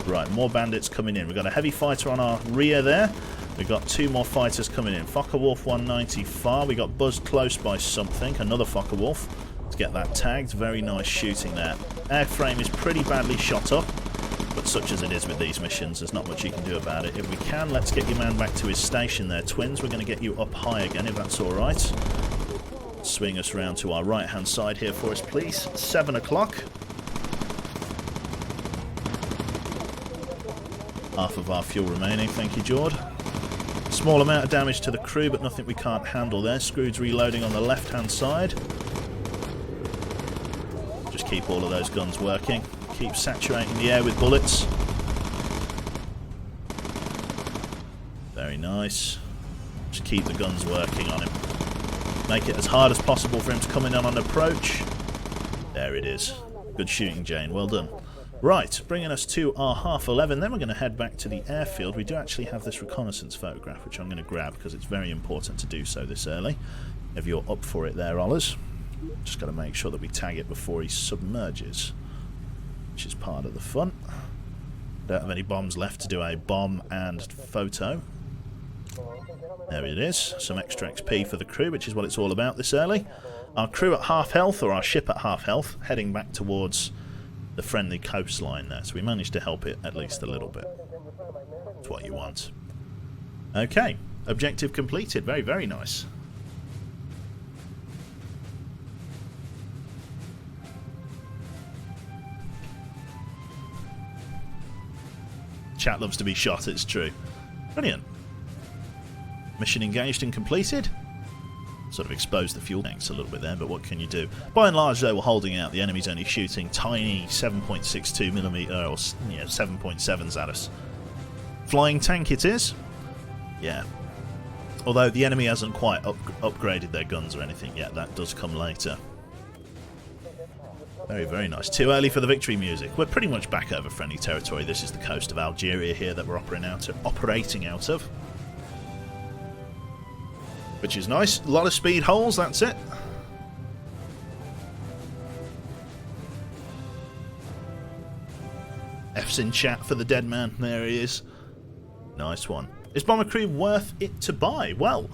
Right, more bandits coming in. We've got a heavy fighter on our rear there. We've got 2 more fighters coming in. Focke-Wulf 190 far. We got buzzed close by something. Another Focke-Wulf. Let's get that tagged. Very nice shooting there. Airframe is pretty badly shot up, but such as it is with these missions, there's not much you can do about it. If we can, let's get your man back to his station there. Twins, we're going to get you up high again, if that's all right. Swing us round to our right-hand side here for us, please. 7 o'clock. Half of our fuel remaining, thank you, Jord. Small amount of damage to the crew, but nothing we can't handle there. Scrooge reloading on the left-hand side. Just keep all of those guns working. Keep saturating the air with bullets. Very nice. Just keep the guns working on him. Make it as hard as possible for him to come in on approach. There it is. Good shooting, Jane. Well done. Right, bringing us to our 11:30, then we're going to head back to the airfield. We do actually have this reconnaissance photograph, which I'm going to grab because it's very important to do so this early. If you're up for it there, Ollers. Just got to make sure that we tag it before he submerges, which is part of the fun. Don't have any bombs left to do a bomb and photo. There it is. Some extra XP for the crew, which is what it's all about this early. Our crew at half health, or our ship at half health, heading back towards the friendly coastline there, so we managed to help it at least a little bit. That's what you want. Okay, objective completed. Very, very nice. Chat loves to be shot, it's true. Brilliant. Mission engaged and completed. Sort of exposed the fuel tanks a little bit there, but what can you do? By and large, though, we're holding out. The enemy's only shooting tiny 7.62mm or 7.7s at us. Flying tank it is. Yeah. Although the enemy hasn't quite upgraded their guns or anything yet. That does come later. Very, very nice. Too early for the victory music. We're pretty much back over friendly territory. This is the coast of Algeria here that we're operating out of. Which is nice. A lot of speed holes, that's it. F's in chat for the dead man. There he is. Nice one. Is Bomber Crew worth it to buy? Well,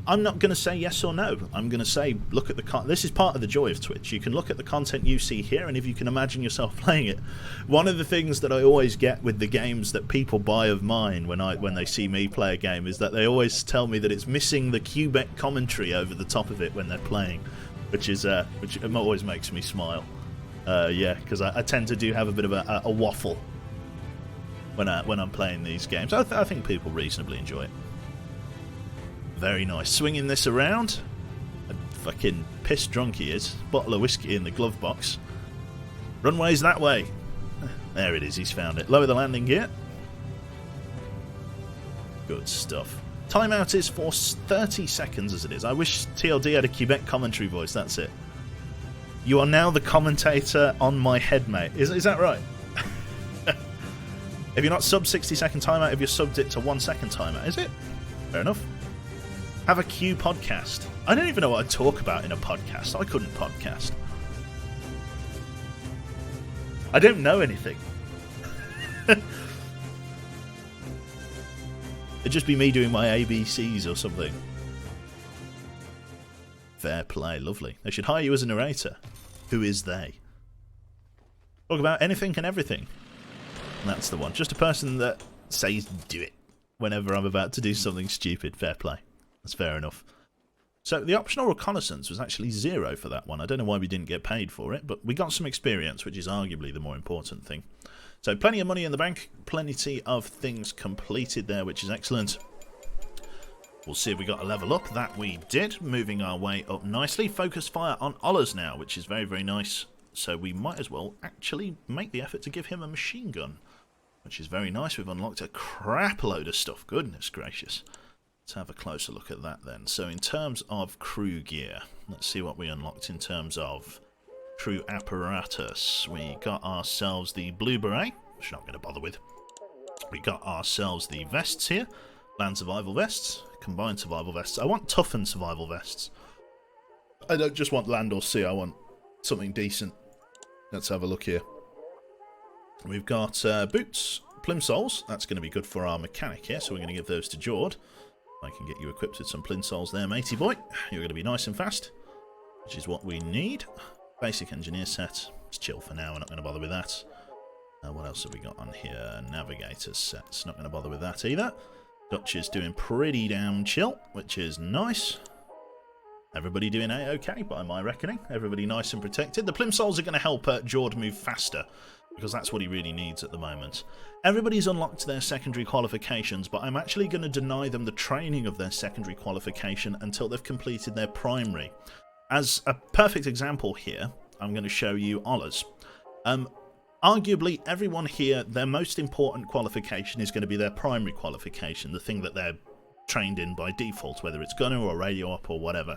I'm not going to say yes or no. I'm going to say, look at the this is part of the joy of Twitch. You can look at the content you see here, and if you can imagine yourself playing it. One of the things that I always get with the games that people buy of mine when they see me play a game is that they always tell me that it's missing the Quebec commentary over the top of it when they're playing, which always makes me smile. Yeah, because I tend to have a bit of a waffle when I'm playing these games. I think people reasonably enjoy it. Very nice. Swinging this around. A fucking piss drunk he is. Bottle of whiskey in the glove box. Runway's that way. There it is. He's found it. Lower the landing gear. Good stuff. Timeout is for 30 seconds as it is. I wish TLD had a Quebec commentary voice. That's it. You are now the commentator on my head, mate. Is that right? If you're not sub 60-second timeout, if you're subbed it to 1 second timeout, is it? Fair enough. Have a Q podcast. I don't even know what I talk about in a podcast. I couldn't podcast. I don't know anything. It'd just be me doing my ABCs or something. Fair play, lovely. They should hire you as a narrator. Who is they? Talk about anything and everything. And that's the one. Just a person that says do it whenever I'm about to do something stupid. Fair play. That's fair enough. So the optional reconnaissance was actually 0 for that one. I don't know why we didn't get paid for it, but we got some experience, which is arguably the more important thing. So plenty of money in the bank, plenty of things completed there, which is excellent. We'll see if we got a level up. That we did, moving our way up nicely. Focus fire on Ollers now, which is very, very nice. So we might as well actually make the effort to give him a machine gun, which is very nice. We've unlocked a crap load of stuff. Goodness gracious. Let's have a closer look at that then. So in terms of crew gear, let's see what we unlocked in terms of crew apparatus. We got ourselves the blue beret, which I'm not going to bother with. We got ourselves the vests here. Land survival vests, combined survival vests. I want toughened survival vests. I don't just want land or sea, I want something decent. Let's have a look here. We've got boots, plimsolls. That's going to be good for our mechanic here, so we're going to give those to Jord. I can get you equipped with some plimsolls there, matey boy. You're going to be nice and fast, which is what we need. Basic engineer set. It's chill for now, we're not going to bother with that. What else have we got on here? Navigator sets. Not going to bother with that either. Dutch is doing pretty damn chill, which is nice. Everybody doing A-OK by my reckoning. Everybody nice and protected. The plimsolls are going to help Jord move faster, because that's what he really needs at the moment. Everybody's unlocked their secondary qualifications, but I'm actually going to deny them the training of their secondary qualification until they've completed their primary. As a perfect example here, I'm going to show you Ollers. Arguably, everyone here, their most important qualification is going to be their primary qualification, the thing that they're trained in by default, whether it's gunner or radio op or whatever.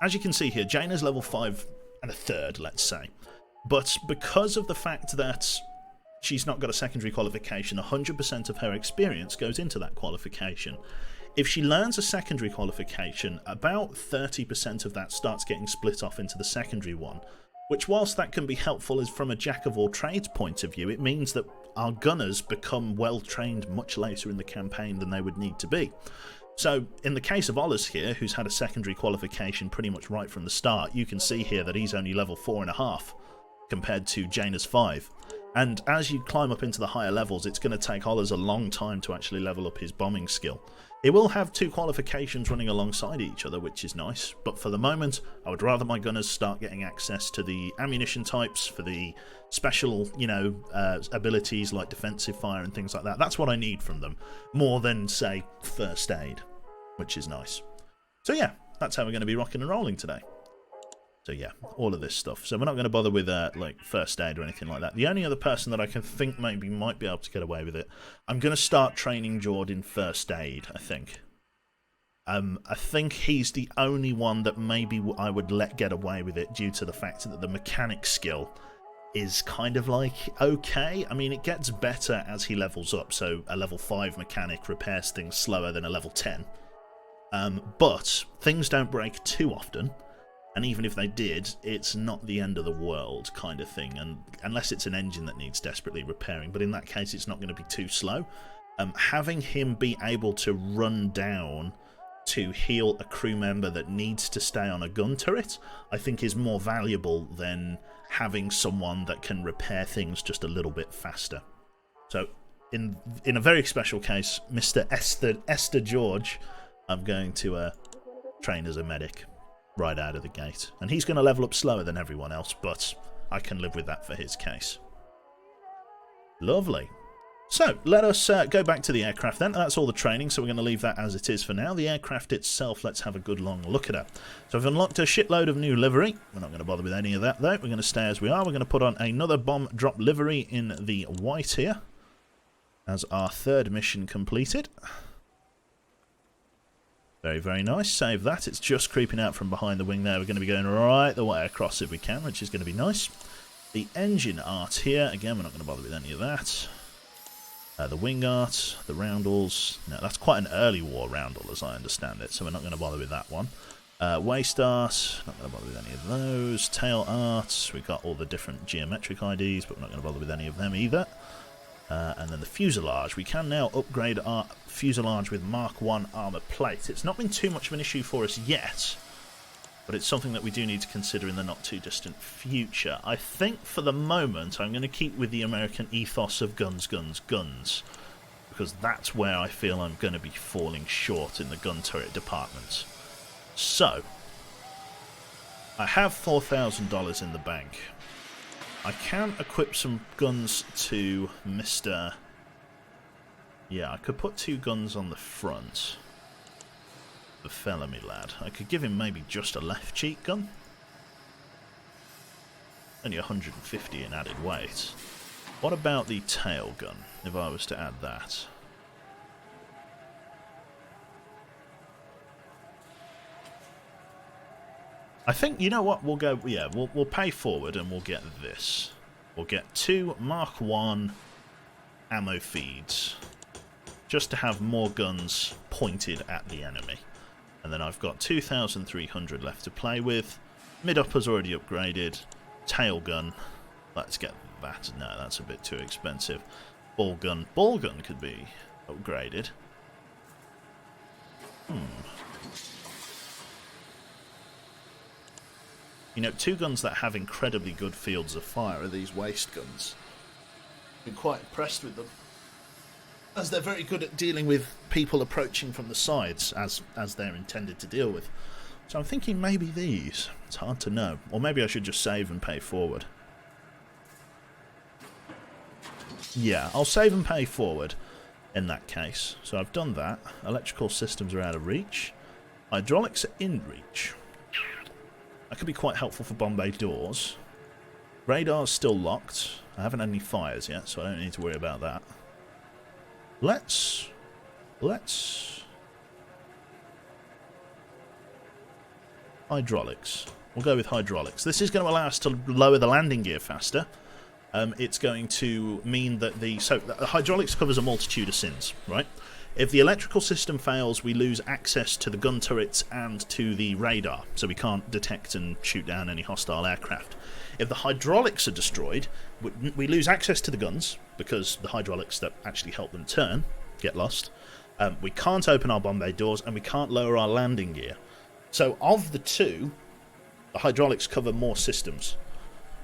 As you can see here, Jaina's level 5 and a third, let's say. But because of the fact that she's not got a secondary qualification, 100% of her experience goes into that qualification. If she learns a secondary qualification, about 30% of that starts getting split off into the secondary one, which, whilst that can be helpful as from a jack-of-all-trades point of view, it means that our gunners become well-trained much later in the campaign than they would need to be. So, in the case of Ollers here, who's had a secondary qualification pretty much right from the start, you can see here that he's only level 4.5 compared to Jaina's 5. And as you climb up into the higher levels, it's going to take Ollers a long time to actually level up his bombing skill. It will have 2 qualifications running alongside each other, which is nice, but for the moment, I would rather my gunners start getting access to the ammunition types for the special, abilities like defensive fire and things like that. That's what I need from them, more than, say, first aid, which is nice. So yeah, that's how we're going to be rocking and rolling today. So yeah, all of this stuff. So we're not going to bother with first aid or anything like that. The only other person that I can think maybe might be able to get away with it, I'm going to start training Jord in first aid, I think. I think he's the only one that maybe I would let get away with it due to the fact that the mechanic skill is kind of like okay. I mean, it gets better as he levels up, so a level 5 mechanic repairs things slower than a level 10. But things don't break too often. And even if they did, it's not the end of the world kind of thing, and unless it's an engine that needs desperately repairing. But in that case, it's not going to be too slow. Having him be able to run down to heal a crew member that needs to stay on a gun turret, I think is more valuable than having someone that can repair things just a little bit faster. So, in a very special case, Mr. Esther George, I'm going to train as a medic right out of the gate. And he's going to level up slower than everyone else, but I can live with that for his case. Lovely. So, let us go back to the aircraft then. That's all the training, so we're going to leave that as it is for now. The aircraft itself, let's have a good long look at it. So I've unlocked a shitload of new livery. We're not going to bother with any of that, though. We're going to stay as we are. We're going to put on another bomb drop livery in the white here, as our third mission completed. Very, very nice. Save that. It's just creeping out from behind the wing there. We're going to be going right the way across if we can, which is going to be nice. The engine art here. Again, we're not going to bother with any of that. The wing art, the roundels. No, that's quite an early war roundel as I understand it, so we're not going to bother with that one. Waist art. Not going to bother with any of those. Tail art. We've got all the different geometric IDs, but we're not going to bother with any of them either. And then the fuselage. We can now upgrade our fuselage with Mark 1 armour plate. It's not been too much of an issue for us yet, but it's something that we do need to consider in the not too distant future. I think for the moment I'm going to keep with the American ethos of guns, guns, guns, because that's where I feel I'm going to be falling short in the gun turret department. So, I have $4,000 in the bank. I can equip some guns to Mr. Yeah, I could put 2 guns on the front. The fella me lad. I could give him maybe just a left cheek gun. Only 150 in added weight. What about the tail gun, if I was to add that? I think, you know what, we'll go, yeah, we'll pay forward and we'll get this. We'll get 2 Mark 1 ammo feeds, just to have more guns pointed at the enemy. And then I've got 2,300 left to play with. Mid-upper's already upgraded. Tail gun, let's get that. No, that's a bit too expensive. Ball gun could be upgraded. You know, 2 guns that have incredibly good fields of fire are these waist guns. Been quite impressed with them, as they're very good at dealing with people approaching from the sides, as they're intended to deal with. So I'm thinking maybe these. It's hard to know. Or maybe I should just save and pay forward. Yeah, I'll save and pay forward in that case. So I've done that. Electrical systems are out of reach. Hydraulics are in reach. That could be quite helpful for bomb bay doors. Radar's still locked. I haven't had any fires yet, so I don't need to worry about that. Let's hydraulics. We'll go with hydraulics. This is going to allow us to lower the landing gear faster. It's going to mean that the hydraulics covers a multitude of sins, right? If the electrical system fails, we lose access to the gun turrets and to the radar, so we can't detect and shoot down any hostile aircraft. If the hydraulics are destroyed, we lose access to the guns, because the hydraulics that actually help them turn get lost. We can't open our bomb bay doors, and we can't lower our landing gear. So of the two, the hydraulics cover more systems.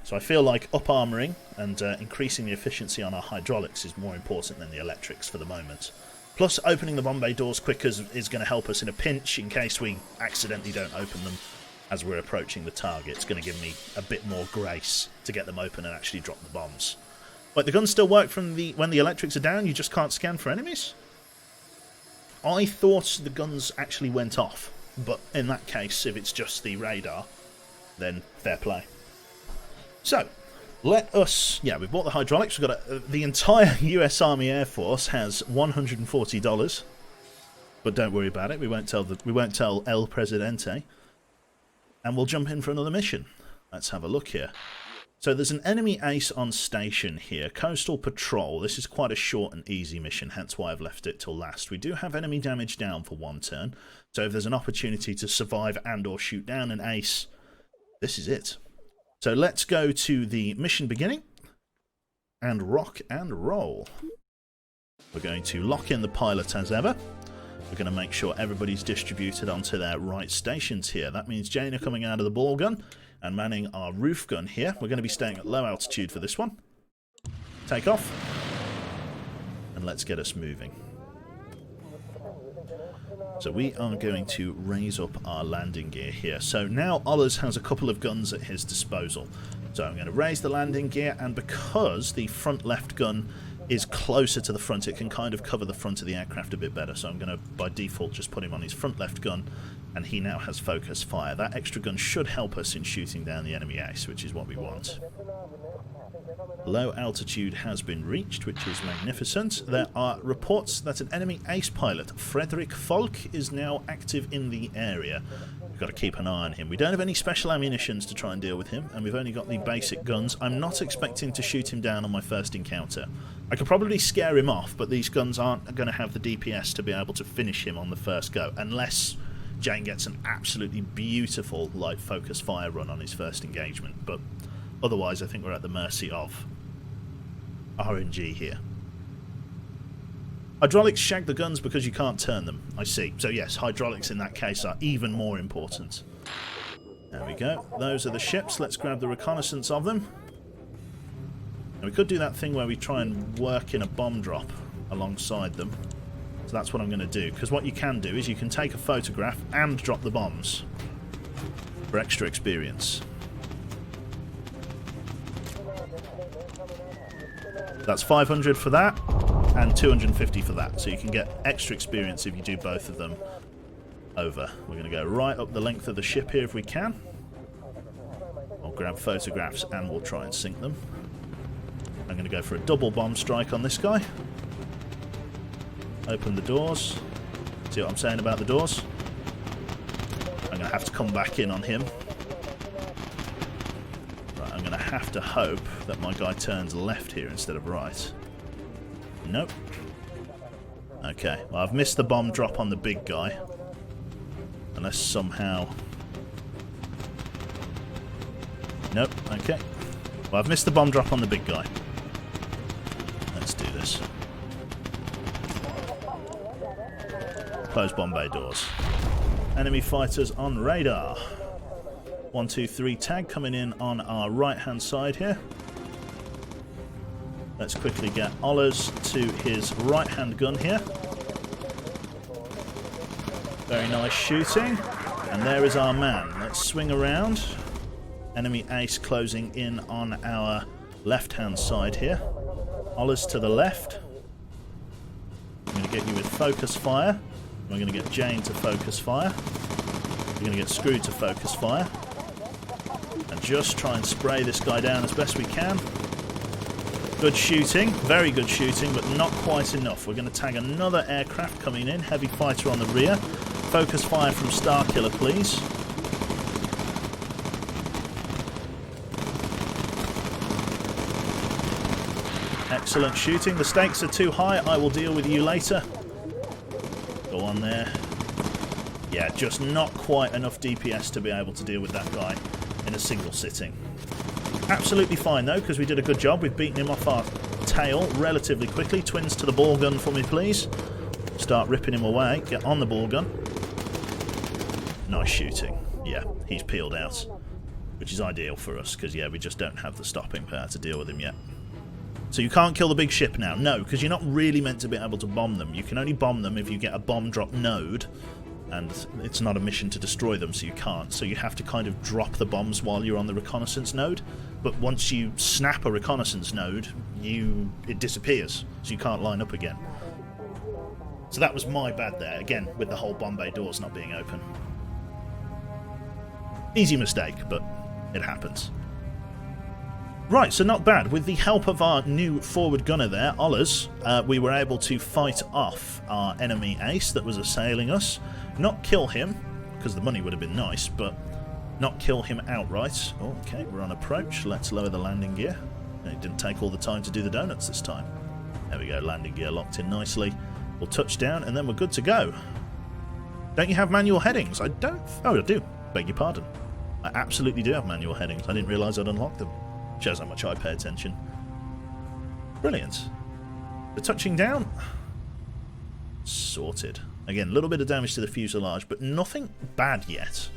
So I feel like up-armouring and increasing the efficiency on our hydraulics is more important than the electrics for the moment. Plus, opening the bomb bay doors quicker is going to help us in a pinch in case we accidentally don't open them as we're approaching the target. It's going to give me a bit more grace to get them open and actually drop the bombs. Wait, the guns still work from when the electrics are down? You just can't scan for enemies? I thought the guns actually went off, but in that case, if it's just the radar, then fair play. So, let us... Yeah, we've bought the hydraulics. We've got the entire US Army Air Force has $140. But don't worry about it. We won't tell El Presidente. And we'll jump in for another mission. Let's have a look here. So there's an enemy ace on station here. Coastal Patrol. This is quite a short and easy mission, hence why I've left it till last. We do have enemy damage down for 1 turn. So if there's an opportunity to survive and or shoot down an ace, this is it. So let's go to the mission beginning and rock and roll. We're going to lock in the pilot as ever. We're going to make sure everybody's distributed onto their right stations here. That means Jaina coming out of the ball gun and manning our roof gun here. We're going to be staying at low altitude for this one. Take off. And let's get us moving. So we are going to raise up our landing gear here. So now Ollers has a couple of guns at his disposal. So I'm going to raise the landing gear, and because the front left gun is closer to the front, it can kind of cover the front of the aircraft a bit better. So I'm going to, by default, just put him on his front left gun, and he now has focus fire. That extra gun should help us in shooting down the enemy ace, which is what we want. Low altitude has been reached, which is magnificent. There are reports that an enemy ace pilot, Frederick Falk, is now active in the area. We've got to keep an eye on him. We don't have any special ammunitions to try and deal with him, and we've only got the basic guns. I'm not expecting to shoot him down on my first encounter. I could probably scare him off, but these guns aren't going to have the DPS to be able to finish him on the first go, unless Jane gets an absolutely beautiful light focus fire run on his first engagement. But otherwise, I think we're at the mercy of RNG here. Hydraulics shag the guns because you can't turn them. I see. So yes, hydraulics in that case are even more important. There we go. Those are the ships. Let's grab the reconnaissance of them. And we could do that thing where we try and work in a bomb drop alongside them. So that's what I'm going to do. Because what you can do is you can take a photograph and drop the bombs for extra experience. That's 500 for that, and 250 for that. So you can get extra experience if you do both of them over. We're going to go right up the length of the ship here if we can. I'll grab photographs and we'll try and sink them. I'm going to go for a double bomb strike on this guy. Open the doors. See what I'm saying about the doors? I'm going to have to come back in on him. I'm going to have to hope that my guy turns left here instead of right. Nope. Okay, well, I've missed the bomb drop on the big guy. Unless somehow... Nope, okay. Well, I've missed the bomb drop on the big guy. Let's do this. Close bomb bay doors. Enemy fighters on radar. 1, 2, 3 tag coming in on our right hand side here. Let's quickly get Ollers to his right hand gun here. Very nice shooting. And there is our man. Let's swing around. Enemy ace closing in on our left hand side here. Ollers to the left. I'm going to get you with focus fire. We're going to get Jane to focus fire. We're going to get Screw to focus fire. And just try and spray this guy down as best we can. Good shooting, very good shooting, but not quite enough. We're going to tag another aircraft coming in, heavy fighter on the rear. Focus fire from Starkiller, please. Excellent shooting. The stakes are too high. I will deal with you later. Go on there. Yeah, just not quite enough DPS to be able to deal with that guy in a single sitting. Absolutely fine though, because we did a good job. We've beaten him off our tail relatively quickly. Twins to the ball gun for me, please. Start ripping him away. Get on the ball gun. Nice shooting. Yeah, he's peeled out, which is ideal for us, because yeah, we just don't have the stopping power to deal with him yet. So you can't kill the big ship now. No, because you're not really meant to be able to bomb them. You can only bomb them if you get a bomb drop node, and it's not a mission to destroy them, so you can't. So you have to kind of drop the bombs while you're on the reconnaissance node. But once you snap a reconnaissance node, it disappears, so you can't line up again. So that was my bad there, again, with the whole bomb bay doors not being open. Easy mistake, but it happens. Right, so not bad. With the help of our new forward gunner there, Ollers, we were able to fight off our enemy ace that was assailing us. Not kill him, because the money would have been nice, but not kill him outright. Oh, okay, we're on approach. Let's lower the landing gear. It didn't take all the time to do the donuts this time. There we go, landing gear locked in nicely. We'll touch down, and then we're good to go. Don't you have manual headings? I don't... Oh, I do. Beg your pardon. I absolutely do have manual headings. I didn't realise I'd unlocked them. Shows how much I pay attention. Brilliant. The touching down. Sorted. Again, a little bit of damage to the fuselage, but nothing bad yet.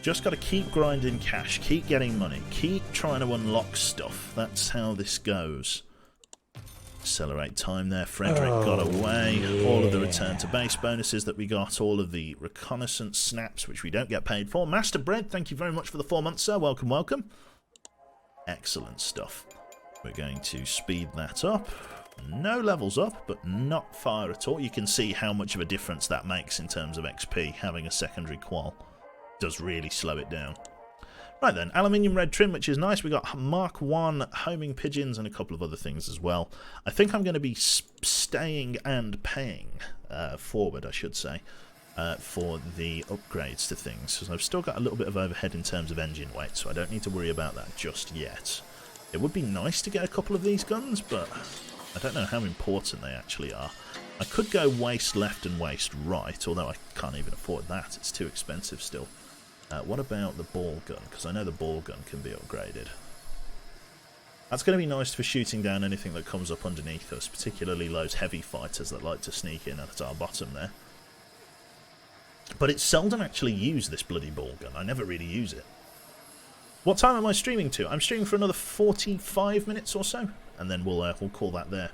Just got to keep grinding cash, keep getting money, keep trying to unlock stuff. That's how this goes. Accelerate time there. Frederick got away. Yeah. All of the return to base bonuses that we got, all of the reconnaissance snaps, which we don't get paid for. Master Bread, thank you very much for the 4 months, sir. Welcome, welcome. Excellent stuff. We're going to speed that up. No levels up, but not far at all. You can see how much of a difference that makes in terms of XP, having a secondary qual. Does really slow it down. Right then, aluminium red trim, which is nice. We got Mark 1 homing pigeons and a couple of other things as well. I think I'm going to be staying and paying forward, I should say, for the upgrades to things. So I've still got a little bit of overhead in terms of engine weight, so I don't need to worry about that just yet. It would be nice to get a couple of these guns, but I don't know how important they actually are. I could go waist left and waist right, although I can't even afford that. It's too expensive still. What about the ball gun? Because I know the ball gun can be upgraded. That's going to be nice for shooting down anything that comes up underneath us, particularly those heavy fighters that like to sneak in at our bottom there. But it's seldom actually used, this bloody ball gun. I never really use it. What time am I streaming to? I'm streaming for another 45 minutes or so, and then we'll call that there.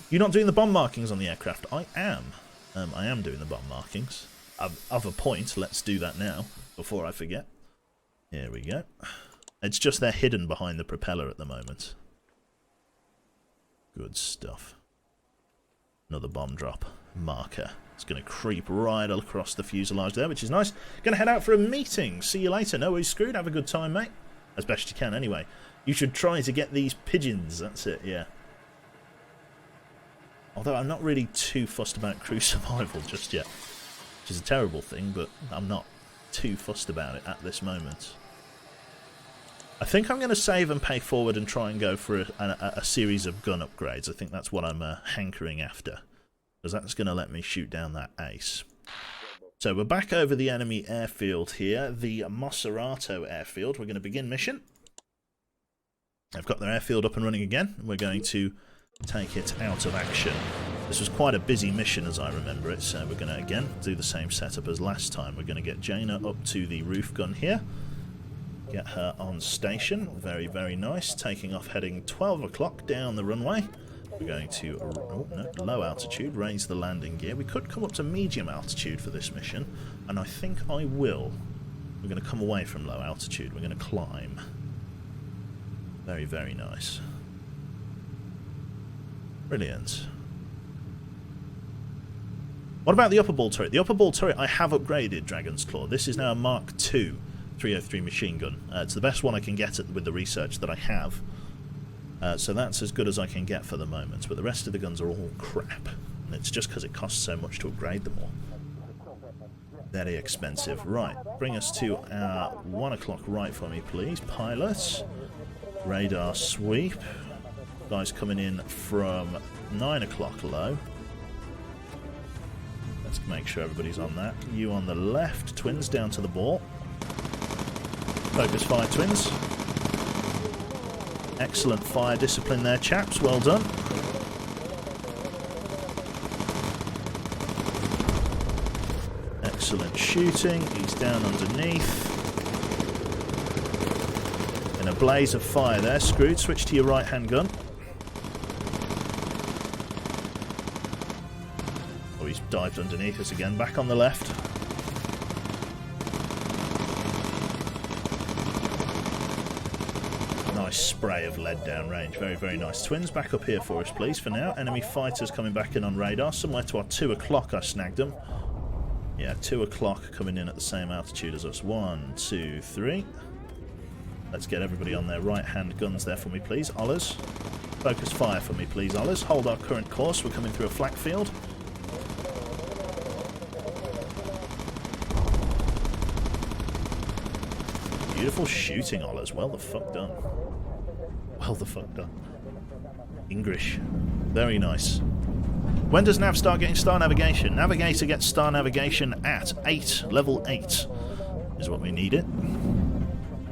You're not doing the bomb markings on the aircraft? I am. I am doing the bomb markings. Of a point, let's do that now, before I forget. Here we go. It's just they're hidden behind the propeller at the moment. Good stuff. Another bomb drop marker. It's going to creep right across the fuselage there, which is nice. Going to head out for a meeting. See you later. No worries, screwed. Have a good time, mate. As best you can, anyway. You should try to get these pigeons. That's it, yeah. Although I'm not really too fussed about crew survival just yet. Which is a terrible thing, but I'm not too fussed about it at this moment. I think I'm going to save and pay forward and try and go for a series of gun upgrades. I think that's what I'm hankering after. Because that's going to let me shoot down that ace. So we're back over the enemy airfield here. The Moserato airfield. We're going to begin mission. They've got their airfield up and running again. We're going to take it out of action. This was quite a busy mission as I remember it, so we're going to again do the same setup as last time. We're going to get Jaina up to the roof gun here, get her on station, very very nice, taking off heading 12 o'clock down the runway. We're going to low altitude, raise the landing gear. We could come up to medium altitude for this mission, and I think I will. We're going to come away from low altitude, we're going to climb. Very very nice. Brilliant. What about the upper ball turret? The upper ball turret I have upgraded, Dragon's Claw. This is now a Mark II 303 machine gun. It's the best one I can get with the research that I have. So that's as good as I can get for the moment. But the rest of the guns are all crap. And it's just because it costs so much to upgrade them all. Very expensive. Right, bring us to our 1 o'clock right for me, please. Pilots. Radar sweep. Guys coming in from 9 o'clock low. Let's make sure everybody's on that. You on the left. Twins down to the ball. Focus fire, twins. Excellent fire discipline there, chaps. Well done. Excellent shooting. He's down underneath. In a blaze of fire there. Screwed. Switch to your right-hand gun. Oh, he's dived underneath us again. Back on the left. Nice spray of lead down range. Very, very nice. Twins back up here for us, please, for now. Enemy fighters coming back in on radar. Somewhere to our 2 o'clock I snagged them. Yeah, 2 o'clock coming in at the same altitude as us. 1, 2, 3. Let's get everybody on their right-hand guns there for me, please. Ollers. Focus fire for me, please, Ollers. Hold our current course. We're coming through a flak field. Beautiful shooting, Ollers. Well the fuck done. Well the fuck done. English. Very nice. When does Nav start getting star navigation? Navigator gets star navigation at 8, level 8. is what we needed.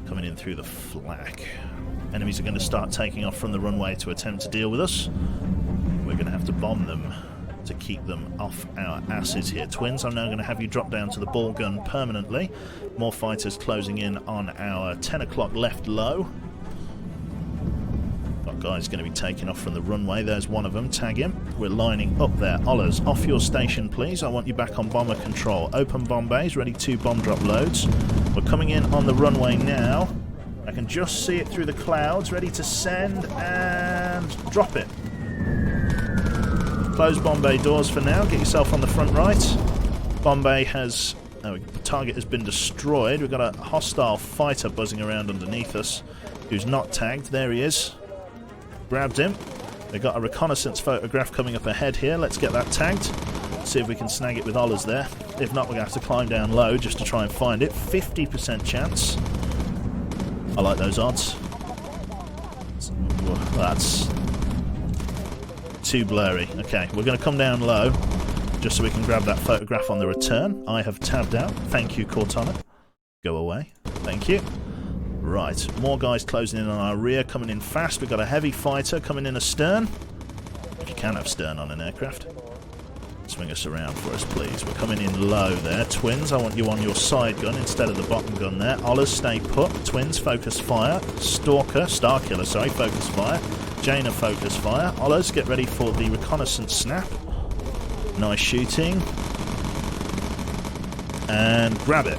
Coming in through the flak. Enemies are going to start taking off from the runway to attempt to deal with us. We're going to have to bomb them to keep them off our asses here. Twins, I'm now going to have you drop down to the ball gun permanently. More fighters closing in on our 10 o'clock left low. That guy's going to be taking off from the runway. There's one of them. Tag him. We're lining up there. Ollers, off your station, please. I want you back on bomber control. Open bomb bays, ready to bomb drop loads. We're coming in on the runway now. I can just see it through the clouds, ready to send and drop it. Close bomb bay doors for now. Get yourself on the front right. Bomb bay has... the target has been destroyed. We've got a hostile fighter buzzing around underneath us who's not tagged. There he is. Grabbed him. We've got a reconnaissance photograph coming up ahead here. Let's get that tagged. See if we can snag it with Ollers there. If not, we're going to have to climb down low just to try and find it. 50% chance. I like those odds. That's too blurry. Okay, we're going to come down low just so we can grab that photograph on the return. I have tabbed out. Thank you, Cortana. Go away. Thank you. Right, more guys closing in on our rear, coming in fast. We've got a heavy fighter coming in astern. If you can have stern on an aircraft. Swing us around for us, please. We're coming in low there. Twins, I want you on your side gun instead of the bottom gun there. Ollers, stay put. Twins, focus fire. Starkiller, sorry, focus fire. Jaina, focus fire. Ollers, get ready for the reconnaissance snap. Nice shooting. And grab it.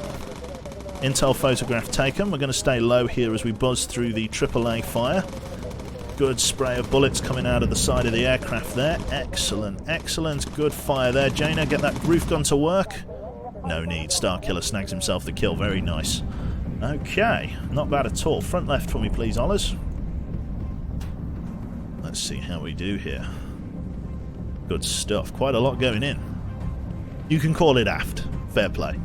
Intel photograph taken. We're going to stay low here as we buzz through the AAA fire. Good spray of bullets coming out of the side of the aircraft there. Excellent, excellent. Good fire there. Jaina, get that roof gun to work. No need. Starkiller snags himself the kill. Very nice. Okay, not bad at all. Front left for me, please, Ollers. Let's see how we do here. Good stuff. Quite a lot going in. You can call it aft. Fair play.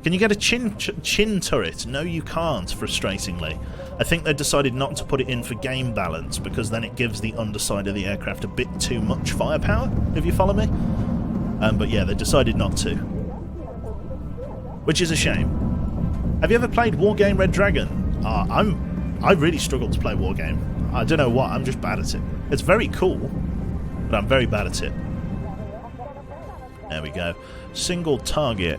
Can you get a chin turret? No, you can't, frustratingly. I think they decided not to put it in for game balance, because then it gives the underside of the aircraft a bit too much firepower, if you follow me. But yeah, they decided not to. Which is a shame. Have you ever played Wargame Red Dragon? I really struggle to play Wargame. I don't know what, I'm just bad at it. It's very cool, but I'm very bad at it. There we go. Single target.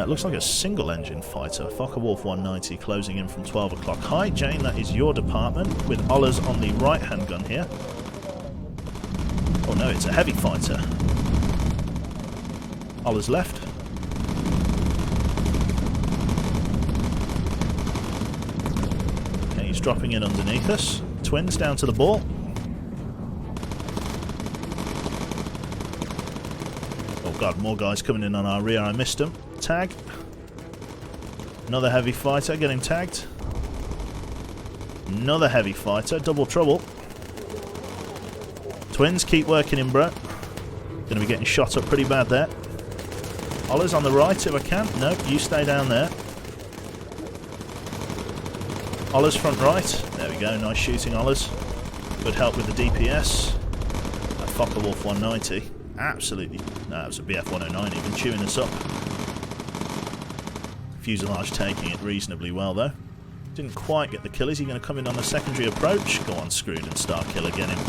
Looks like a single engine fighter. Focke-Wulf 190 closing in from 12 o'clock. Hi, Jane, that is your department, with Ollers on the right-hand gun here. Oh no, it's a heavy fighter. Ollers left. Okay, he's dropping in underneath us. Twins down to the ball. Oh god, more guys coming in on our rear. I missed them. Tag. Another heavy fighter getting tagged. Another heavy fighter. Double trouble. Twins, keep working in, bro. Gonna be getting shot up pretty bad there. Ollers on the right if I can. Nope, you stay down there. Ollers front right. There we go. Nice shooting, Ollers. Good help with the DPS. That Focke-Wulf 190. Absolutely. No, that was a BF 109 even chewing us up. Fuselage taking it reasonably well though. Didn't quite get the kill. Is he going to come in on the secondary approach? Go on, Screwed, and Starkiller, get him.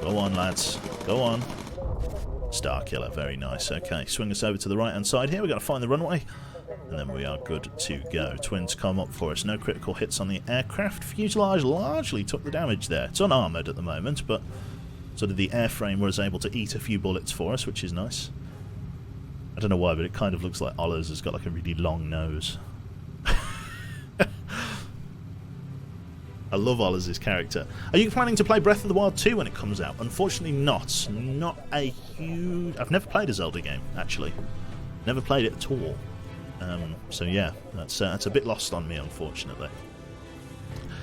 Go on, lads. Go on. Starkiller, very nice. Okay, swing us over to the right hand side here. We've got to find the runway, and then we are good to go. Twins come up for us. No critical hits on the aircraft. Fuselage largely took the damage there. It's unarmoured at the moment, but sort of the airframe was able to eat a few bullets for us, which is nice. I don't know why, but it kind of looks like Ollers has got like a really long nose. I love Ollers' character. Are you planning to play Breath of the Wild 2 when it comes out? Unfortunately not. Not a huge... I've never played a Zelda game, actually. Never played it at all. So yeah, that's a bit lost on me, unfortunately.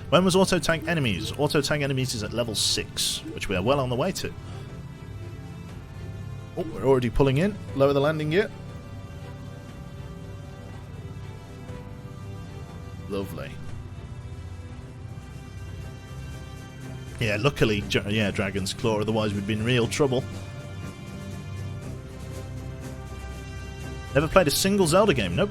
When was auto-tag enemies? Auto-tag enemies is at level 6, which we are well on the way to. Oh, we're already pulling in. Lower the landing gear. Lovely. Yeah, luckily, yeah, Dragon's Claw, otherwise we'd be in real trouble. Never played a single Zelda game. Nope.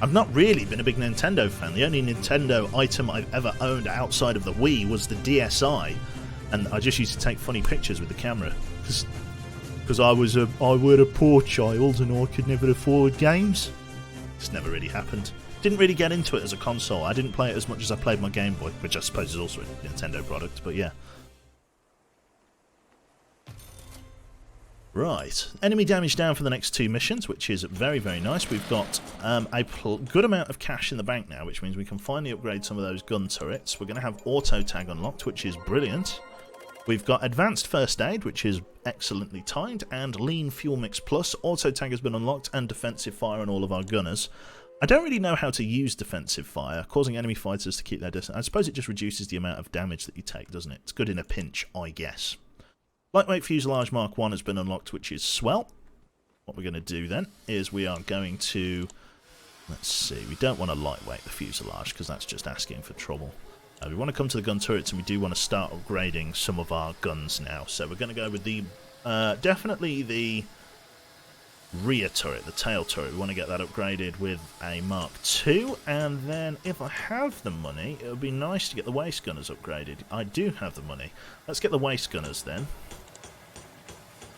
I've not really been a big Nintendo fan. The only Nintendo item I've ever owned outside of the Wii was the DSi, and I just used to take funny pictures with the camera because I were a poor child and I could never afford games. It's never really happened. Didn't really get into it as a console. I didn't play it as much as I played my Game Boy, which I suppose is also a Nintendo product, but yeah. Right, enemy damage down for the next 2 missions, which is very, very nice. We've got a good amount of cash in the bank now, which means we can finally upgrade some of those gun turrets. We're going to have auto tag unlocked, which is brilliant. We've got advanced first aid, which is excellently timed, and lean fuel mix plus. Auto tag has been unlocked, and defensive fire on all of our gunners. I don't really know how to use defensive fire, causing enemy fighters to keep their distance. I suppose it just reduces the amount of damage that you take, doesn't it? It's good in a pinch, I guess. Lightweight Fuselage Mark 1 has been unlocked, which is swell. What we're going to do then is we are going to... Let's see, we don't want to lightweight the fuselage because that's just asking for trouble. We want to come to the gun turrets, and we do want to start upgrading some of our guns now. So we're going to go with the... definitely the rear turret, the tail turret. We want to get that upgraded with a Mark II, and then if I have the money, it would be nice to get the waist gunners upgraded. I do have the money. Let's get the waist gunners then.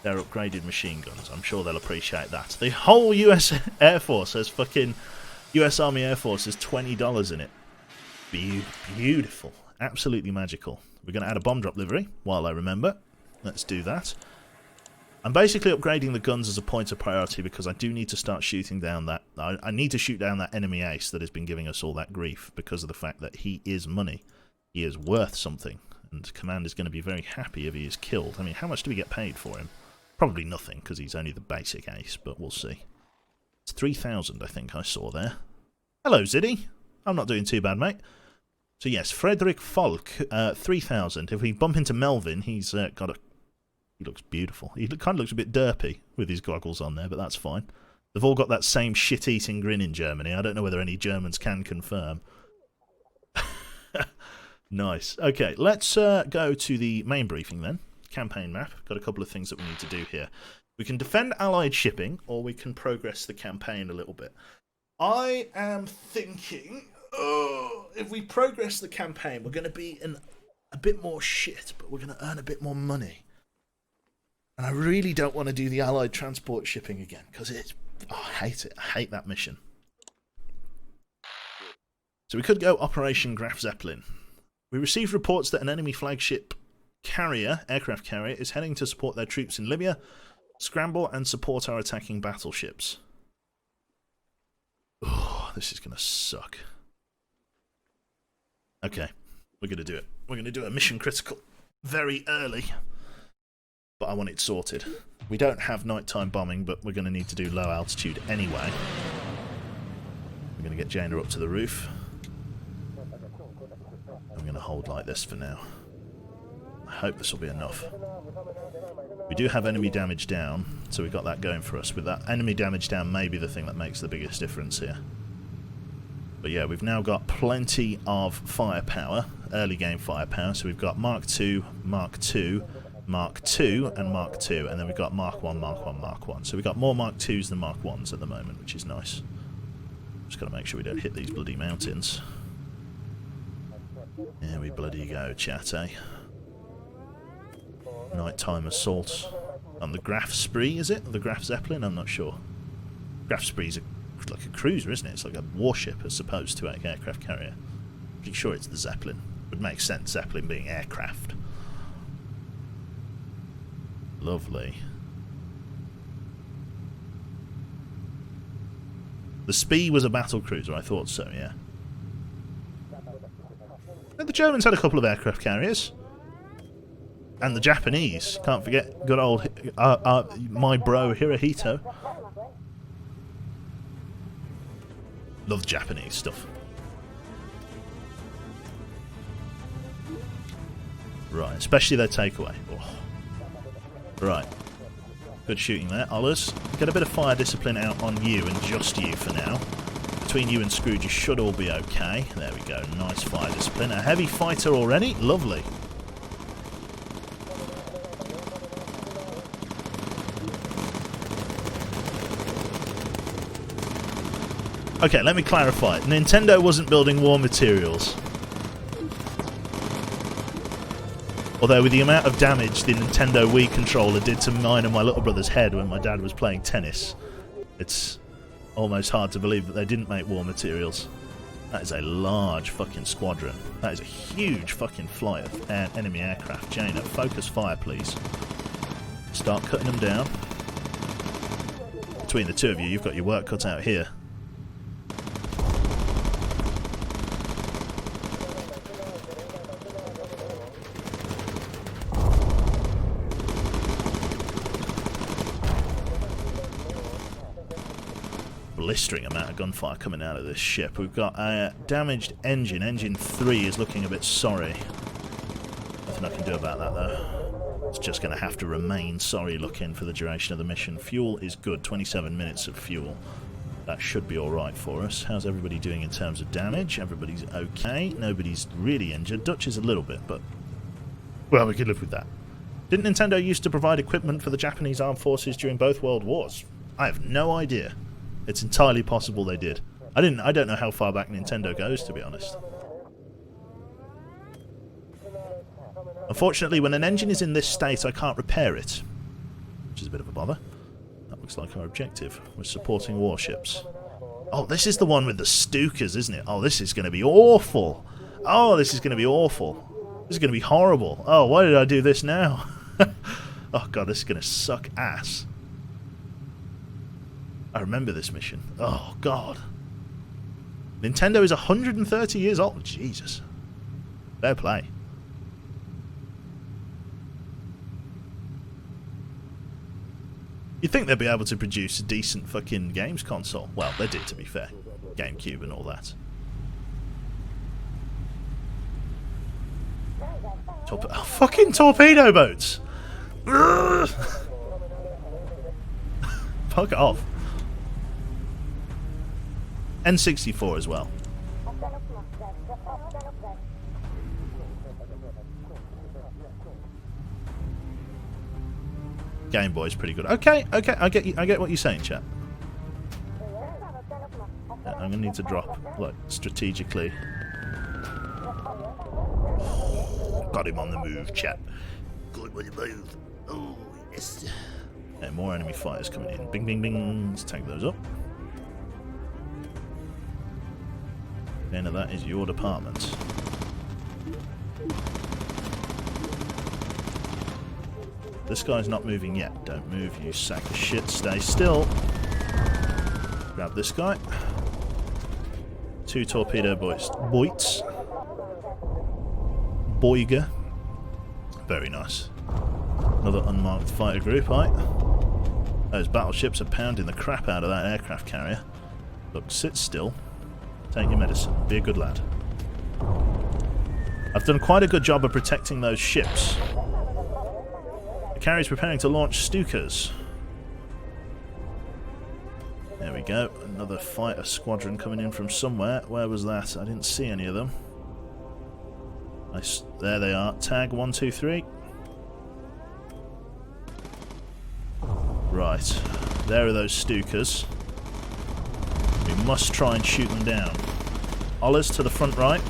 They're upgraded machine guns. I'm sure they'll appreciate that. The whole US Air Force has fucking... US Army Air Force has $20 in it. Beautiful. Absolutely magical. We're going to add a bomb drop livery, while I remember. Let's do that. I'm basically upgrading the guns as a point of priority because I do need to start shooting down that... I need to shoot down that enemy ace that has been giving us all that grief because of the fact that he is money. He is worth something. And Command is going to be very happy if he is killed. I mean, how much do we get paid for him? Probably nothing, because he's only the basic ace, but we'll see. It's 3,000, I think I saw there. Hello, Ziddy. I'm not doing too bad, mate. So yes, Frederick Falk, 3,000. If we bump into Melvin, he's got a... He looks beautiful. He kind of looks a bit derpy with his goggles on there, but that's fine. They've all got that same shit-eating grin in Germany. I don't know whether any Germans can confirm. Nice. Okay, let's go to the main briefing then. Campaign map. Got a couple of things that we need to do here. We can defend Allied shipping, or we can progress the campaign a little bit. I am thinking, if we progress the campaign, we're going to be in a bit more shit, but we're going to earn a bit more money. And I really don't want to do the Allied transport shipping again, because it's... Oh, I hate it. I hate that mission. So we could go Operation Graf Zeppelin. We received reports that an enemy flagship aircraft carrier, is heading to support their troops in Libya, scramble and support our attacking battleships. Oh, this is going to suck. Okay, we're going to do it. We're going to do a mission critical very early, but I want it sorted. We don't have nighttime bombing, but we're going to need to do low altitude anyway. We're going to get Jaina up to the roof. I'm going to hold like this for now. I hope this will be enough. We do have enemy damage down, so we've got that going for us. With that enemy damage down may be the thing that makes the biggest difference here. But yeah, we've now got plenty of firepower, early game firepower. So we've got Mark II, Mark II, Mark II, and Mark II. And then we've got Mark 1, Mark 1, Mark 1. So we've got more Mark IIs than Mark 1s at the moment, which is nice. Just got to make sure we don't hit these bloody mountains. There we bloody go, chat, eh? Nighttime assaults on the Graf Spree, is it? Or the Graf Zeppelin? I'm not sure. Graf Spree's like a cruiser, isn't it? It's like a warship as opposed to an aircraft carrier. Pretty sure it's the Zeppelin. Would make sense, Zeppelin being aircraft. Lovely. The Spee was a battle cruiser, I thought so, yeah. And the Germans had a couple of aircraft carriers. And the Japanese. Can't forget good old my bro Hirohito. Love Japanese stuff. Right, especially their takeaway. Oh. Right. Good shooting there, Ollers. Get a bit of fire discipline out on you and just you for now. Between you and Scrooge you should all be okay. There we go, nice fire discipline. A heavy fighter already, lovely. Okay, let me clarify. Nintendo wasn't building war materials. Although with the amount of damage the Nintendo Wii controller did to mine and my little brother's head when my dad was playing tennis, it's almost hard to believe that they didn't make war materials. That is a large fucking squadron. That is a huge fucking flight of enemy aircraft. Jaina, focus fire, please. Start cutting them down. Between the two of you, you've got your work cut out here. Blistering amount of gunfire coming out of this ship. We've got a damaged engine. Engine 3 is looking a bit sorry. Nothing I can do about that though. It's just going to have to remain sorry looking for the duration of the mission. Fuel is good. 27 minutes of fuel. That should be alright for us. How's everybody doing in terms of damage? Everybody's okay. Nobody's really injured. Dutch is a little bit, but well, we can live with that. Didn't Nintendo used to provide equipment for the Japanese armed forces during both world wars? I have no idea. It's entirely possible they did. I don't know how far back Nintendo goes, to be honest. Unfortunately, when an engine is in this state, I can't repair it, which is a bit of a bother. That looks like our objective. We're supporting warships. Oh, this is the one with the Stukas, isn't it? Oh, this is going to be awful. Oh, this is going to be awful. This is going to be horrible. Oh, why did I do this now? Oh, God, this is going to suck ass. I remember this mission. Oh, God. Nintendo is 130 years old. Jesus. Fair play. You'd think they'd be able to produce a decent fucking games console. Well, they did, to be fair. GameCube and all that. Oh, fucking torpedo boats! Fuck off. N64 as well. Game Boy's pretty good. Okay, I get what you're saying, chat. Yeah, I'm gonna need to drop, like, strategically. Got him on the move, chat. Good with the move. Oh, yes. Yeah, more enemy fighters coming in. Bing, bing, bing. Let's take those up. End of that is your department. This guy's not moving yet. Don't move, you sack of shit. Stay still. Grab this guy. 2 torpedo boys. Boits. Boiger. Very nice. Another unmarked fighter group, right? Those battleships are pounding the crap out of that aircraft carrier. Look, sit still. Take your medicine. Be a good lad. I've done quite a good job of protecting those ships. The carrier's preparing to launch Stukas. There we go. Another fighter squadron coming in from somewhere. Where was that? I didn't see any of them. Nice. There they are. Tag 1, 2, 3. Right. There are those Stukas. We must try and shoot them down. Ollers to the front right.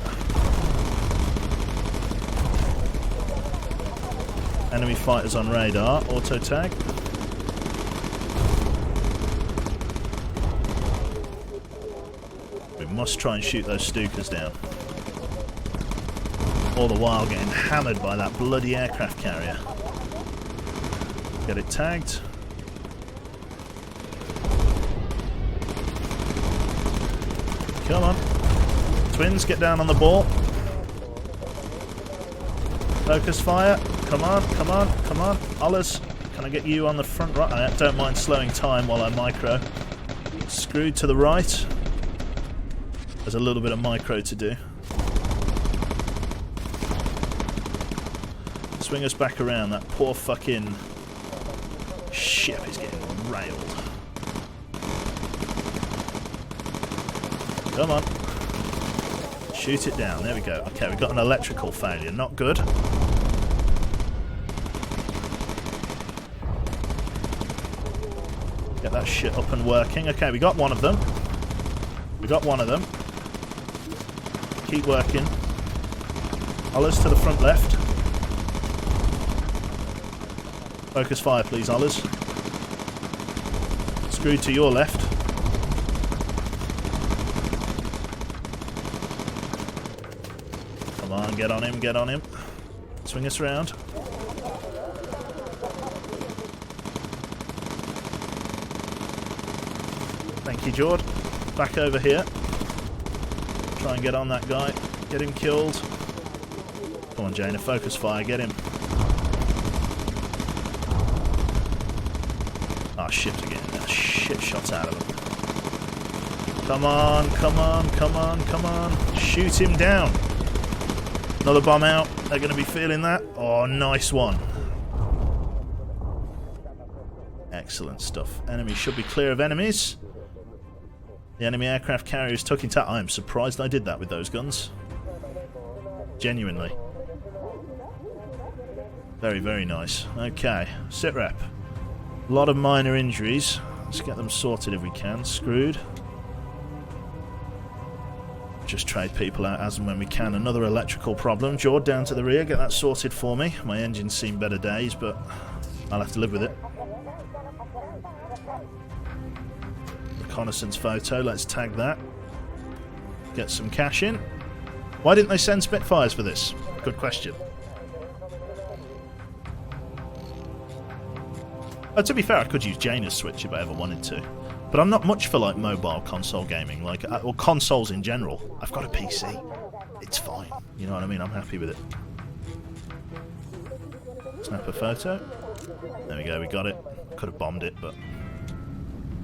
Enemy fighters on radar. Auto tag. We must try and shoot those Stukas down. All the while getting hammered by that bloody aircraft carrier. Get it tagged. Come on. Twins, get down on the ball. Focus fire. Come on, come on, come on. Ollers, can I get you on the front right? I don't mind slowing time while I micro. Screwed to the right. There's a little bit of micro to do. Swing us back around. That poor fucking ship is getting railed. Come on. Shoot it down. There we go. Okay, we've got an electrical failure. Not good. Get that shit up and working. Okay, we got one of them. We got one of them. Keep working. Ollers to the front left. Focus fire, please, Ollers. Screwed to your left. Come on, get on him, get on him. Swing us around. Thank you, Jord. Back over here. Try and get on that guy. Get him killed. Come on, Jaina. Focus fire. Get him. Ah, oh, ships are getting shit shots out of them. Come on, come on, come on, come on. Shoot him down. Another bomb out. They're going to be feeling that. Oh, nice one. Excellent stuff. Enemy should be clear of enemies. The enemy aircraft carriers took into... I am surprised I did that with those guns. Genuinely. Very, very nice. Okay, sit rep. A lot of minor injuries. Let's get them sorted if we can. Screwed. Just trade people out as and when we can. Another electrical problem. Jord down to the rear. Get that sorted for me. My engine's seen better days, but I'll have to live with it. Reconnaissance photo, let's tag that. Get some cash in. Why didn't they send Spitfires for this? Good question. To be fair, I could use Jaina's Switch if I ever wanted to. But I'm not much for like mobile console gaming, like or consoles in general. I've got a PC. It's fine. You know what I mean? I'm happy with it. Snap a photo. There we go, we got it. Could have bombed it, but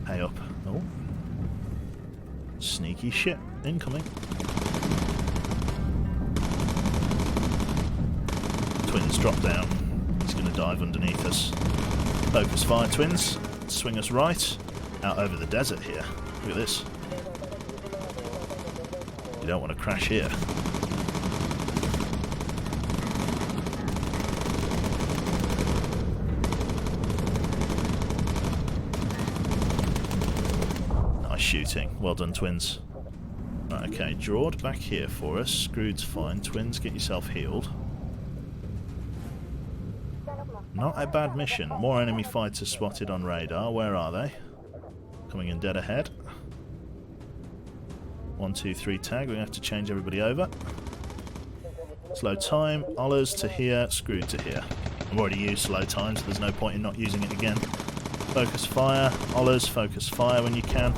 pay up. Oh. Sneaky shit. Incoming. Twins drop down. He's going to dive underneath us. Focus fire, twins. Swing us right. Out over the desert here. Look at this. You don't want to crash here. Shooting. Well done, twins. Right, okay, Jord back here for us. Screwed's fine. Twins, get yourself healed. Not a bad mission. More enemy fighters spotted on radar. Where are they? Coming in dead ahead. 1, 2, 3 tag. We have to change everybody over. Slow time. Ollers to here. Screwed to here. I've already used slow time, so there's no point in not using it again. Focus fire. Ollers, focus fire when you can.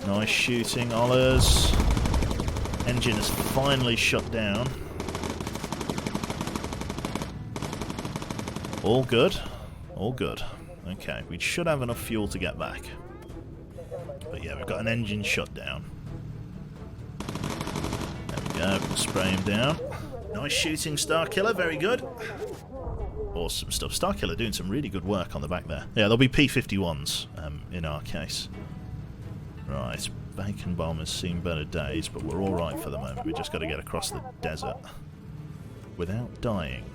Nice shooting, Ollers. Engine is finally shut down. All good. All good. Okay, we should have enough fuel to get back. But yeah, we've got an engine shut down. There we go. Spray him down. Nice shooting, Starkiller. Very good. Awesome stuff. Starkiller doing some really good work on the back there. Yeah, there'll be P-51s in our case. Right, Bacon Bomb has seen better days, but we're alright for the moment. We've just got to get across the desert without dying.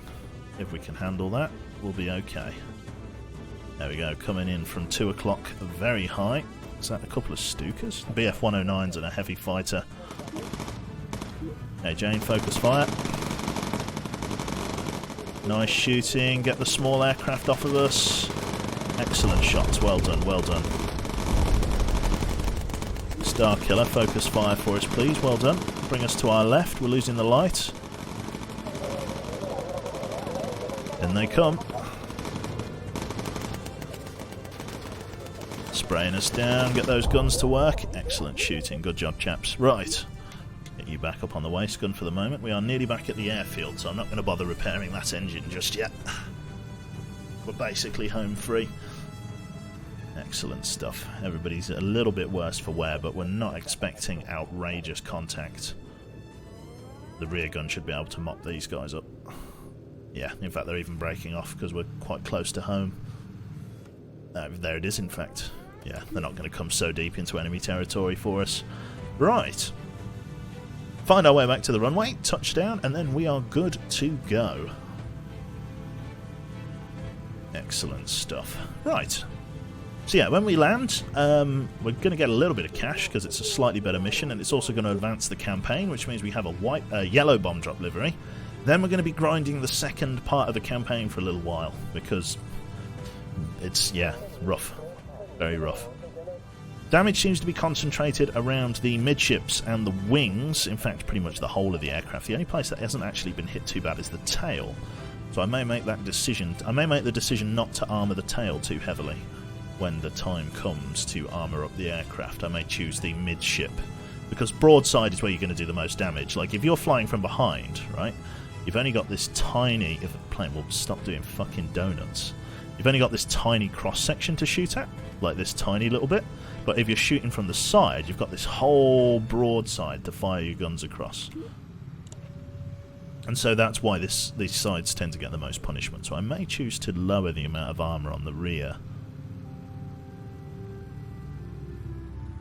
If we can handle that, we'll be okay. There we go, coming in from 2 o'clock, very high. Is that a couple of Stukas? BF-109s and a heavy fighter. Hey Jane, focus fire. Nice shooting, get the small aircraft off of us. Excellent shots, well done, well done. Starkiller, focus fire for us please, well done. Bring us to our left, we're losing the light. In they come. Spraying us down, get those guns to work. Excellent shooting, good job chaps. Right, get you back up on the waist gun for the moment. We are nearly back at the airfield, so I'm not going to bother repairing that engine just yet. We're basically home free. Excellent stuff. Everybody's a little bit worse for wear, but we're not expecting outrageous contact. The rear gun should be able to mop these guys up. Yeah, in fact they're even breaking off because we're quite close to home. There it is, in fact. Yeah, they're not going to come so deep into enemy territory for us. Right. Find our way back to the runway, touchdown, and then we are good to go. Excellent stuff. Right. So yeah, when we land, we're going to get a little bit of cash because it's a slightly better mission, and it's also going to advance the campaign, which means we have a yellow bomb drop livery. Then we're going to be grinding the second part of the campaign for a little while because it's, yeah, rough. Very rough. Damage seems to be concentrated around the midships and the wings. In fact, pretty much the whole of the aircraft. The only place that hasn't actually been hit too bad is the tail. So I may make that decision. I may make the decision not to armour the tail too heavily when the time comes to armour up the aircraft. I may choose the midship because broadside is where you're going to do the most damage. Like if you're flying from behind, right? You've only got this tiny. If the plane will stop doing fucking donuts. You've only got this tiny cross section to shoot at, like this tiny little bit. But if you're shooting from the side, you've got this whole broadside to fire your guns across. And so that's why these sides tend to get the most punishment. So I may choose to lower the amount of armour on the rear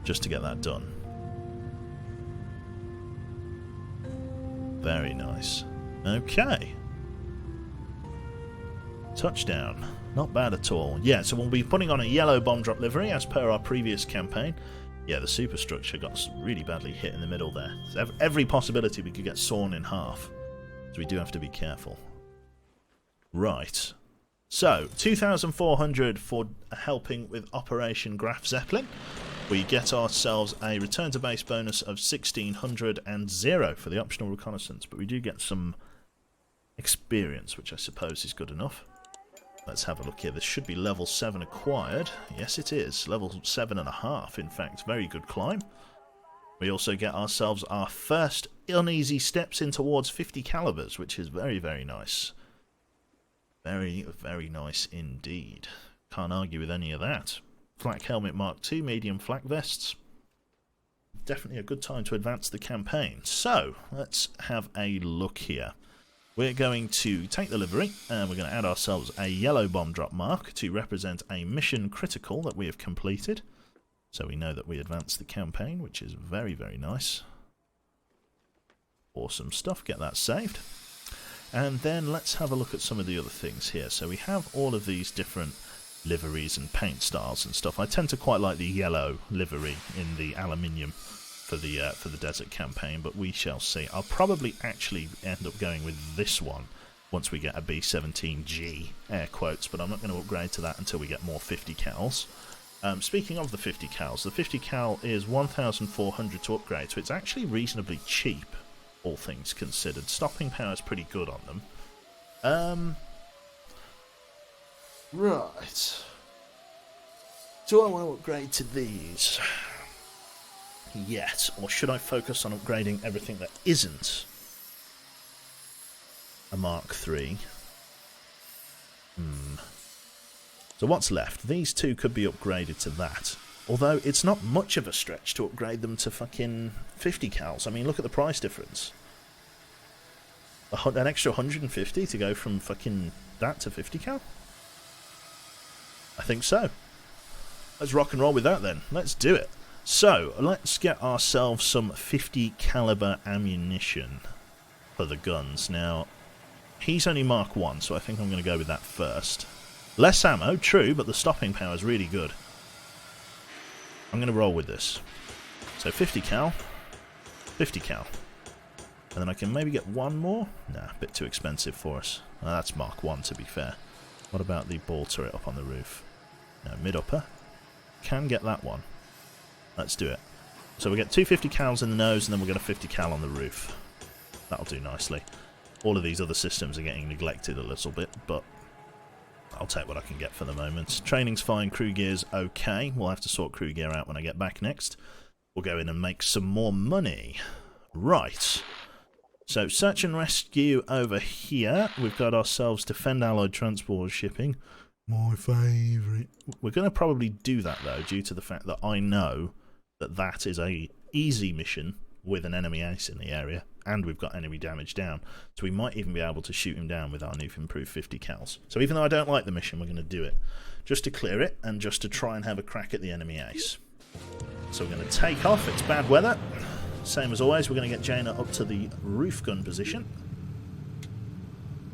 just to get that done. Very nice. Okay. Touchdown. Not bad at all. Yeah, so we'll be putting on a yellow bomb drop livery as per our previous campaign. Yeah, the superstructure got really badly hit in the middle there. So every possibility we could get sawn in half. So we do have to be careful. Right. So, 2,400 for helping with Operation Graf Zeppelin. We get ourselves a return to base bonus of 1,600 and 0 for the optional reconnaissance. But we do get some experience, which I suppose is good enough. Let's have a look here. This should be level 7 acquired. Yes, it is. Level 7.5, in fact. Very good climb. We also get ourselves our first uneasy steps in towards 50 calibers, which is very, very nice. Very, very nice indeed. Can't argue with any of that. Flak Helmet Mark II, medium flak vests. Definitely a good time to advance the campaign. So, let's have a look here. We're going to take the livery and we're going to add ourselves a yellow bomb drop mark to represent a mission critical that we have completed. So we know that we advanced the campaign, which is very, very nice. Awesome stuff. Get that saved. And then let's have a look at some of the other things here. So we have all of these different liveries and paint styles and stuff. I tend to quite like the yellow livery in the aluminium for the desert campaign, but we shall see. I'll probably actually end up going with this one once we get a B-17G, air quotes, but I'm not going to upgrade to that until we get more 50 cals. Speaking of the 50 cals, the 50 cal is 1,400 to upgrade, so it's actually reasonably cheap, all things considered. Stopping power is pretty good on them. Right. Do I want to upgrade to these yet, or should I focus on upgrading everything that isn't a Mark III? So what's left? These two could be upgraded to that. Although it's not much of a stretch to upgrade them to fucking 50 cals. I mean, look at the price difference. An extra 150 to go from fucking that to 50 cal? I think so. Let's rock and roll with that then. Let's do it. So, let's get ourselves some 50 caliber ammunition for the guns. Now, he's only Mark 1, so I think I'm going to go with that first. Less ammo, true, but the stopping power is really good. I'm going to roll with this. So 50 cal, 50 cal. And then I can maybe get one more? Nah, a bit too expensive for us. Well, that's Mark 1 to be fair. What about the ball turret up on the roof? No, mid-upper. Can get that one. Let's do it. So we get 250 cals in the nose and then we'll get a 50 cal on the roof. That'll do nicely. All of these other systems are getting neglected a little bit, but I'll take what I can get for the moment. Training's fine, crew gear's okay. We'll have to sort crew gear out when I get back next. We'll go in and make some more money. Right. So search and rescue over here. We've got ourselves defend allied transport shipping. My favourite. We're going to probably do that though, due to the fact that I know that that is a easy mission with an enemy ace in the area, and we've got enemy damage down, so we might even be able to shoot him down with our new improved 50 cals. So even though I don't like the mission, we're going to do it just to clear it and just to try and have a crack at the enemy ace. So we're going to take off. It's bad weather. Same as always, we're going to get Jaina up to the roof gun position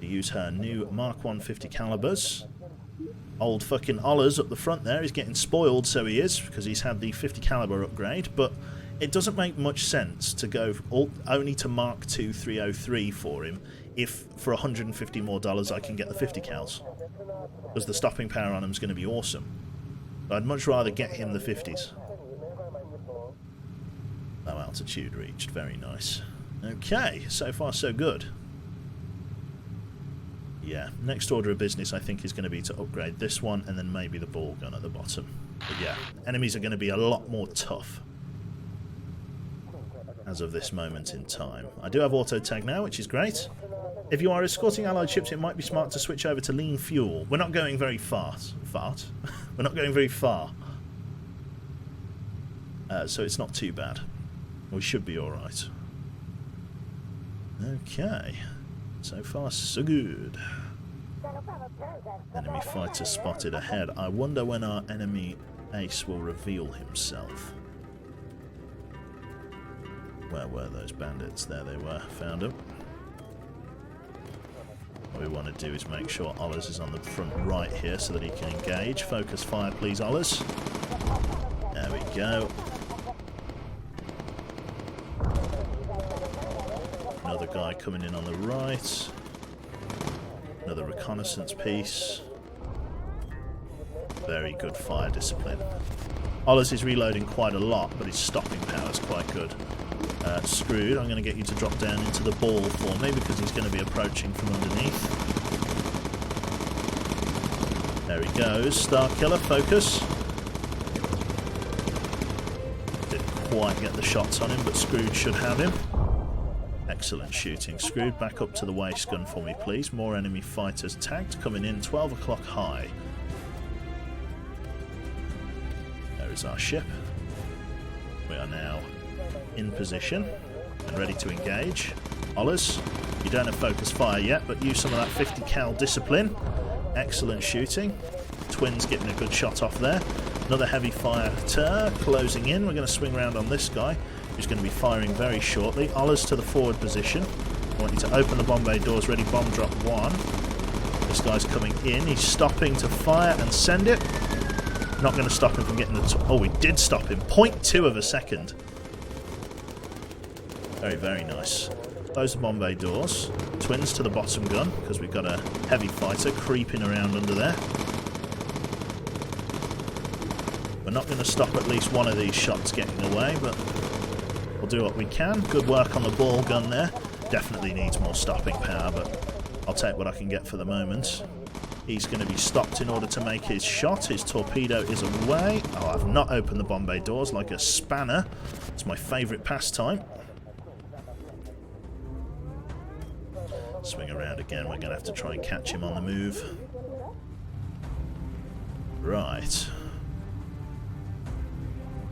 to use her new Mark 150 calibers. Old fucking Ollers up the front there. He's getting spoiled, so he is, because he's had the 50 caliber upgrade. But it doesn't make much sense to go only to Mark II 303 for him if for $150 more I can get the 50 cals. Because the stopping power on him is going to be awesome. But I'd much rather get him the 50s. Low altitude reached. Very nice. Okay, so far so good. Yeah, next order of business I think is going to be to upgrade this one and then maybe the ball gun at the bottom. But yeah, enemies are going to be a lot more tough as of this moment in time. I do have auto tag now, which is great. If you are escorting allied ships, it might be smart to switch over to lean fuel. We're not going very fast. We're not going very far. So it's not too bad. We should be alright. Okay. So far, so good. Enemy fighter spotted ahead. I wonder when our enemy ace will reveal himself. Where were those bandits? There they were. Found them. What we want to do is make sure Ollers is on the front right here so that he can engage. Focus fire, please, Ollers. There we go. Another guy coming in on the right. Another reconnaissance piece. Very good fire discipline. Ollers is reloading quite a lot, but his stopping power is quite good. Screwed, I'm going to get you to drop down into the ball for me because he's going to be approaching from underneath. There he goes. Star Killer, focus. Didn't quite get the shots on him, but Screwed should have him. Excellent shooting. Screwed, back up to the waist gun for me, please. More enemy fighters tagged, coming in 12 o'clock high. There is our ship. We are now in position and ready to engage. Ollers, you don't have focus fire yet, but use some of that 50 cal discipline. Excellent shooting. Twins getting a good shot off there. Another heavy fighter closing in. We're going to swing around on this guy, who's going to be firing very shortly. Ollers to the forward position. I want you to open the bomb bay doors. Ready, bomb drop 1. This guy's coming in. He's stopping to fire and send it. Not going to stop him from getting the... Oh, we did stop him. 0.2 of a second. Very, very nice. Close the bomb bay doors. Twins to the bottom gun, because we've got a heavy fighter creeping around under there. We're not going to stop at least one of these shots getting away, but we'll do what we can. Good work on the ball gun there. Definitely needs more stopping power, but I'll take what I can get for the moment. He's going to be stopped in order to make his shot. His torpedo is away. Oh, I've not opened the bomb bay doors like a spanner. It's my favourite pastime. Swing around again. We're going to have to try and catch him on the move. Right.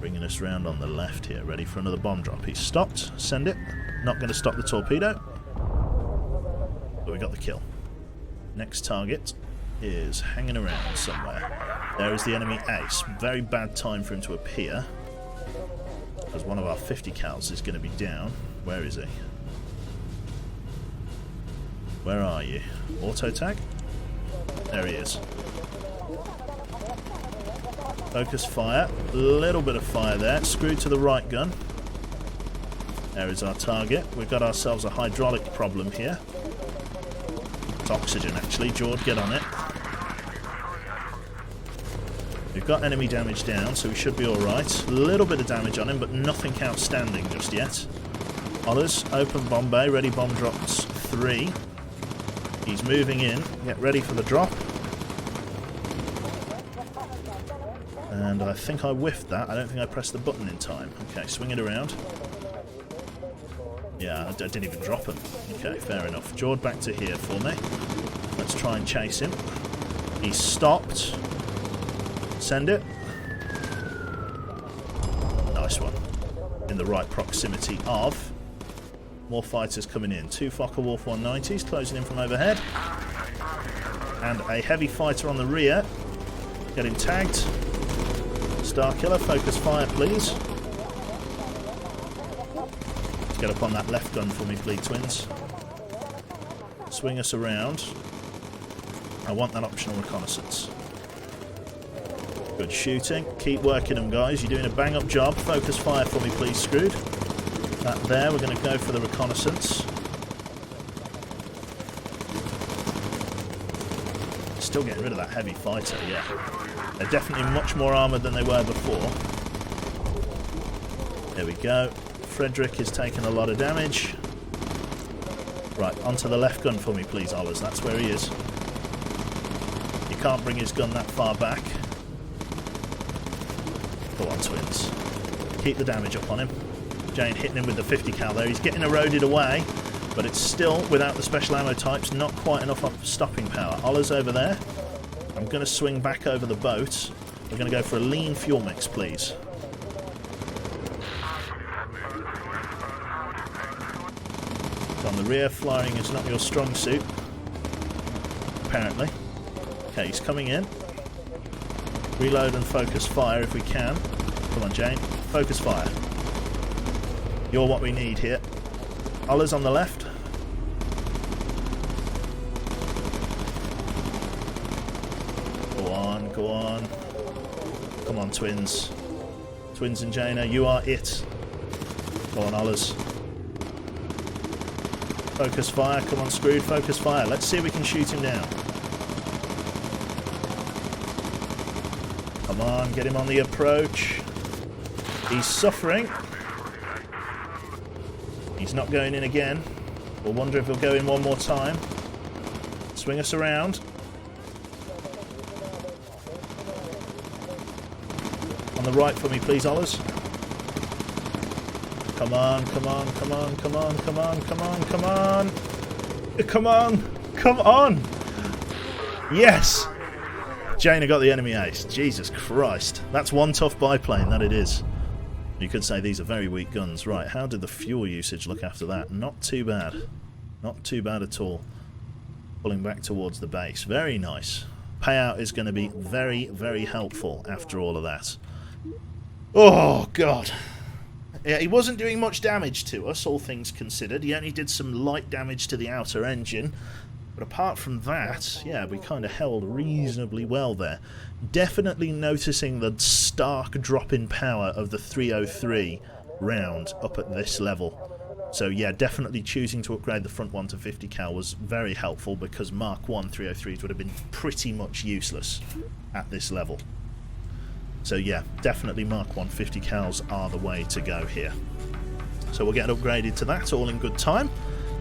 Bringing us round on the left here. Ready for another bomb drop. He's stopped. Send it. Not going to stop the torpedo. But we got the kill. Next target is hanging around somewhere. There is the enemy ace. Very bad time for him to appear, because one of our 50 cals is going to be down. Where is he? Where are you? Auto tag? There he is. Focus fire. A little bit of fire there. Screwed to the right gun. There is our target. We've got ourselves a hydraulic problem here. It's oxygen, actually. Jord, get on it. We've got enemy damage down, so we should be alright. A little bit of damage on him, but nothing outstanding just yet. Ollers, open bomb bay. Ready, bomb drops 3. He's moving in. Get ready for the drop. And I think I whiffed that. I don't think I pressed the button in time. Okay, swing it around. Yeah, I didn't even drop him. Okay, fair enough. Jord, back to here for me. Let's try and chase him. He's stopped. Send it. Nice one. In the right proximity of. More fighters coming in. 2 Focke-Wulf 190s closing in from overhead. And a heavy fighter on the rear. Get him tagged. Star Killer, focus fire, please. Let's get up on that left gun for me, please, twins. Swing us around. I want that optional reconnaissance. Good shooting. Keep working them, guys. You're doing a bang-up job. Focus fire for me, please, Screwed. That there. We're going to go for the reconnaissance. Still getting rid of that heavy fighter, yeah. They're definitely much more armoured than they were before. There we go. Frederick is taking a lot of damage. Right, onto the left gun for me, please, Ollers. That's where he is. He can't bring his gun that far back. Go on, twins. Keep the damage up on him. Jane hitting him with the 50 cal there. He's getting eroded away, but it's still, without the special ammo types, not quite enough stopping power. Ollers over there. I'm going to swing back over the boat. We're going to go for a lean fuel mix, please. On the rear, flying is not your strong suit, apparently. Okay, he's coming in. Reload and focus fire if we can. Come on, Jane. Focus fire. You're what we need here. Ollers on the left. Go on, go on. Come on, twins. Twins and Jaina, you are it. Go on, Ollers. Focus fire. Come on, Screwed. Focus fire. Let's see if we can shoot him down. Come on, get him on the approach. He's suffering. He's not going in again. We'll wonder if he'll go in one more time. Swing us around. On the right for me, please, Ollers. Come on, come on, come on, come on, come on, come on, come on. Come on, come on. Yes. Jaina got the enemy ace. Jesus Christ. That's one tough biplane, that it is. You could say these are very weak guns. Right, how did the fuel usage look after that? Not too bad. Not too bad at all. Pulling back towards the base. Very nice. Payout is going to be very, very helpful after all of that. Oh, God. Yeah, he wasn't doing much damage to us, all things considered. He only did some light damage to the outer engine. But apart from that, yeah, we kind of held reasonably well there. Definitely noticing the stark drop in power of the 303 round up at this level. So yeah, definitely choosing to upgrade the front one to 50 cal was very helpful, because Mark 1 303s would have been pretty much useless at this level. So yeah, definitely Mark 1 50 cals are the way to go here. So we'll get upgraded to that all in good time.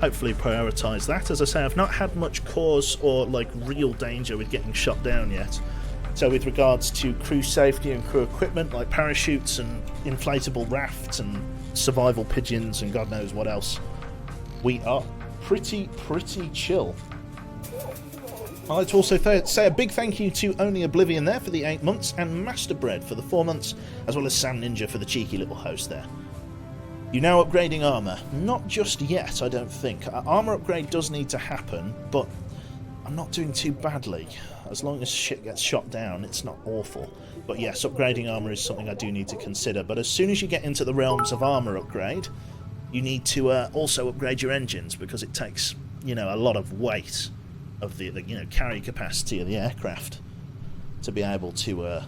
Hopefully prioritise that. As I say, I've not had much cause or like real danger with getting shot down yet. So with regards to crew safety and crew equipment like parachutes and inflatable rafts and survival pigeons and God knows what else, we are pretty chill. I'd like to also say a big thank you to Only Oblivion there for the 8 months, and Masterbread for the 4 months, as well as Sam Ninja for the cheeky little host there. You're now upgrading armour. Not just yet, I don't think. Armour upgrade does need to happen, but I'm not doing too badly. As long as shit gets shot down, it's not awful. But yes, upgrading armour is something I do need to consider. But as soon as you get into the realms of armour upgrade, you need to also upgrade your engines, because it takes, you know, a lot of weight of the carry capacity of the aircraft to be able to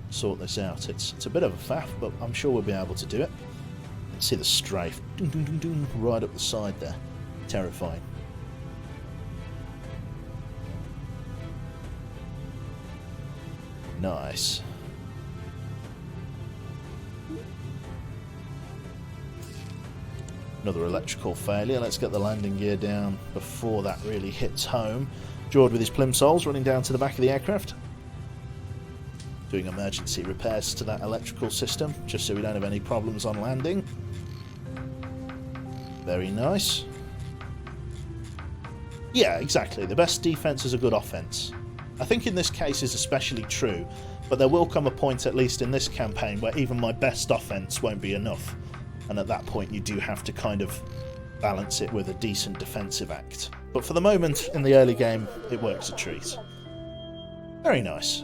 sort this out. It's a bit of a faff, but I'm sure we'll be able to do it. Let's see the strafe right up the side there. Terrifying. Nice. Another electrical failure. Let's get the landing gear down before that really hits home. Jord with his plimsolls running down to the back of the aircraft. Doing emergency repairs to that electrical system, just so we don't have any problems on landing. Very nice. Yeah, exactly. The best defense is a good offense. I think in this case is especially true, but there will come a point, at least in this campaign, where even my best offense won't be enough. And at that point you do have to kind of balance it with a decent defensive act. But for the moment, in the early game, it works a treat. Very nice.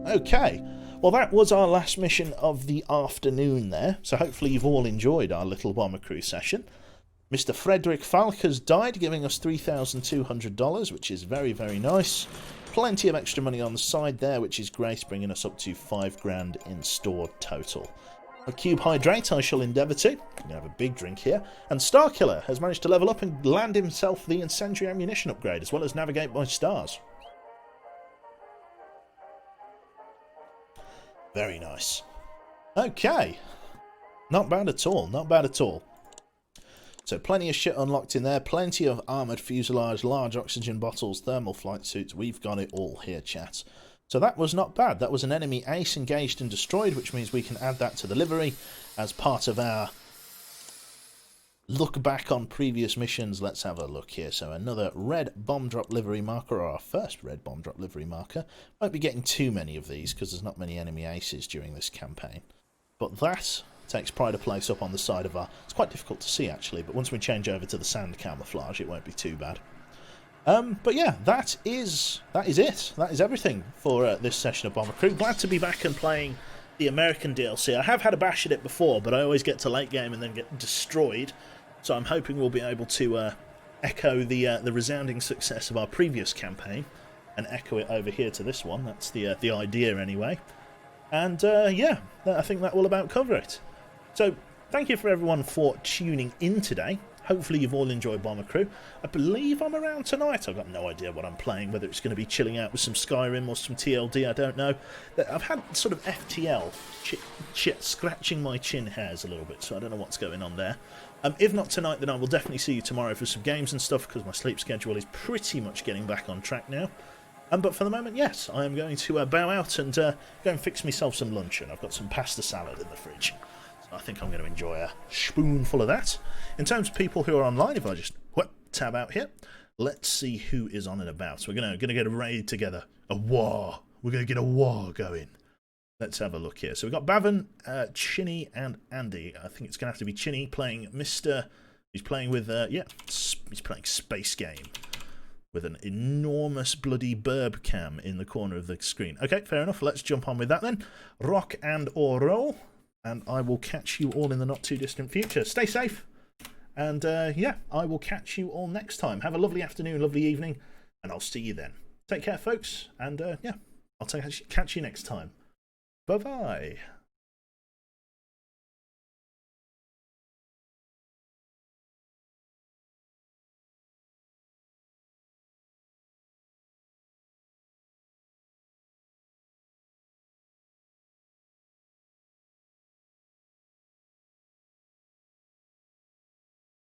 Okay, well that was our last mission of the afternoon there, so hopefully you've all enjoyed our little bomber crew session. Mr. Frederick Falk has died, giving us $3,200, which is very, very nice. plenty of extra money on the side there, which is great, bringing us up to 5 grand in store total. A cube hydrate I shall endeavour to. I'm going to have a big drink here. And Starkiller has managed to level up and land himself the incendiary ammunition upgrade, as well as navigate by stars. Very nice. Okay. Not bad at all, not bad at all. So plenty of shit unlocked in there, plenty of armoured fuselage, large oxygen bottles, thermal flight suits. We've got it all here, chat. So that was not bad. That was an enemy ace engaged and destroyed, which means we can add that to the livery as part of our look back on previous missions. Let's have a look here. So another red bomb drop livery marker, or our first red bomb drop livery marker. Won't be getting too many of these because there's not many enemy aces during this campaign. But that takes pride of place up on the side of our... It's quite difficult to see actually, but once we change over to the sand camouflage it won't be too bad. But yeah, that is it. That is everything for this session of Bomber Crew. Glad to be back and playing the American DLC. I have had a bash at it before, but I always get to late game and then get destroyed. So I'm hoping we'll be able to echo the resounding success of our previous campaign and echo it over here to this one. That's the idea anyway. And yeah, I think that will about cover it. So thank you for everyone for tuning in today. Hopefully you've all enjoyed Bomber Crew. I believe I'm around tonight. I've got no idea what I'm playing, whether it's going to be chilling out with some Skyrim or some TLD, I don't know. I've had sort of FTL scratching my chin hairs a little bit, so I don't know what's going on there. If not tonight, then I will definitely see you tomorrow for some games and stuff, because my sleep schedule is pretty much getting back on track now. But for the moment, yes, I am going to bow out and go and fix myself some lunch, and I've got some pasta salad in the fridge. I think I'm going to enjoy a spoonful of that. In terms of people who are online, if I just tab out here, let's see who is on and about. So we're going to get a raid together. A war. We're going to get a war going. Let's have a look here. So we've got Bavin, Chinny, and Andy. I think it's going to have to be Chinny playing Mr. He's playing with, he's playing Space Game with an enormous bloody burb cam in the corner of the screen. Okay, fair enough. Let's jump on with that then. Rock and or roll. And I will catch you all in the not too distant future. Stay safe. And yeah, I will catch you all next time. Have a lovely afternoon, lovely evening, and I'll see you then. Take care, folks. And yeah, I'll catch you next time. Bye-bye.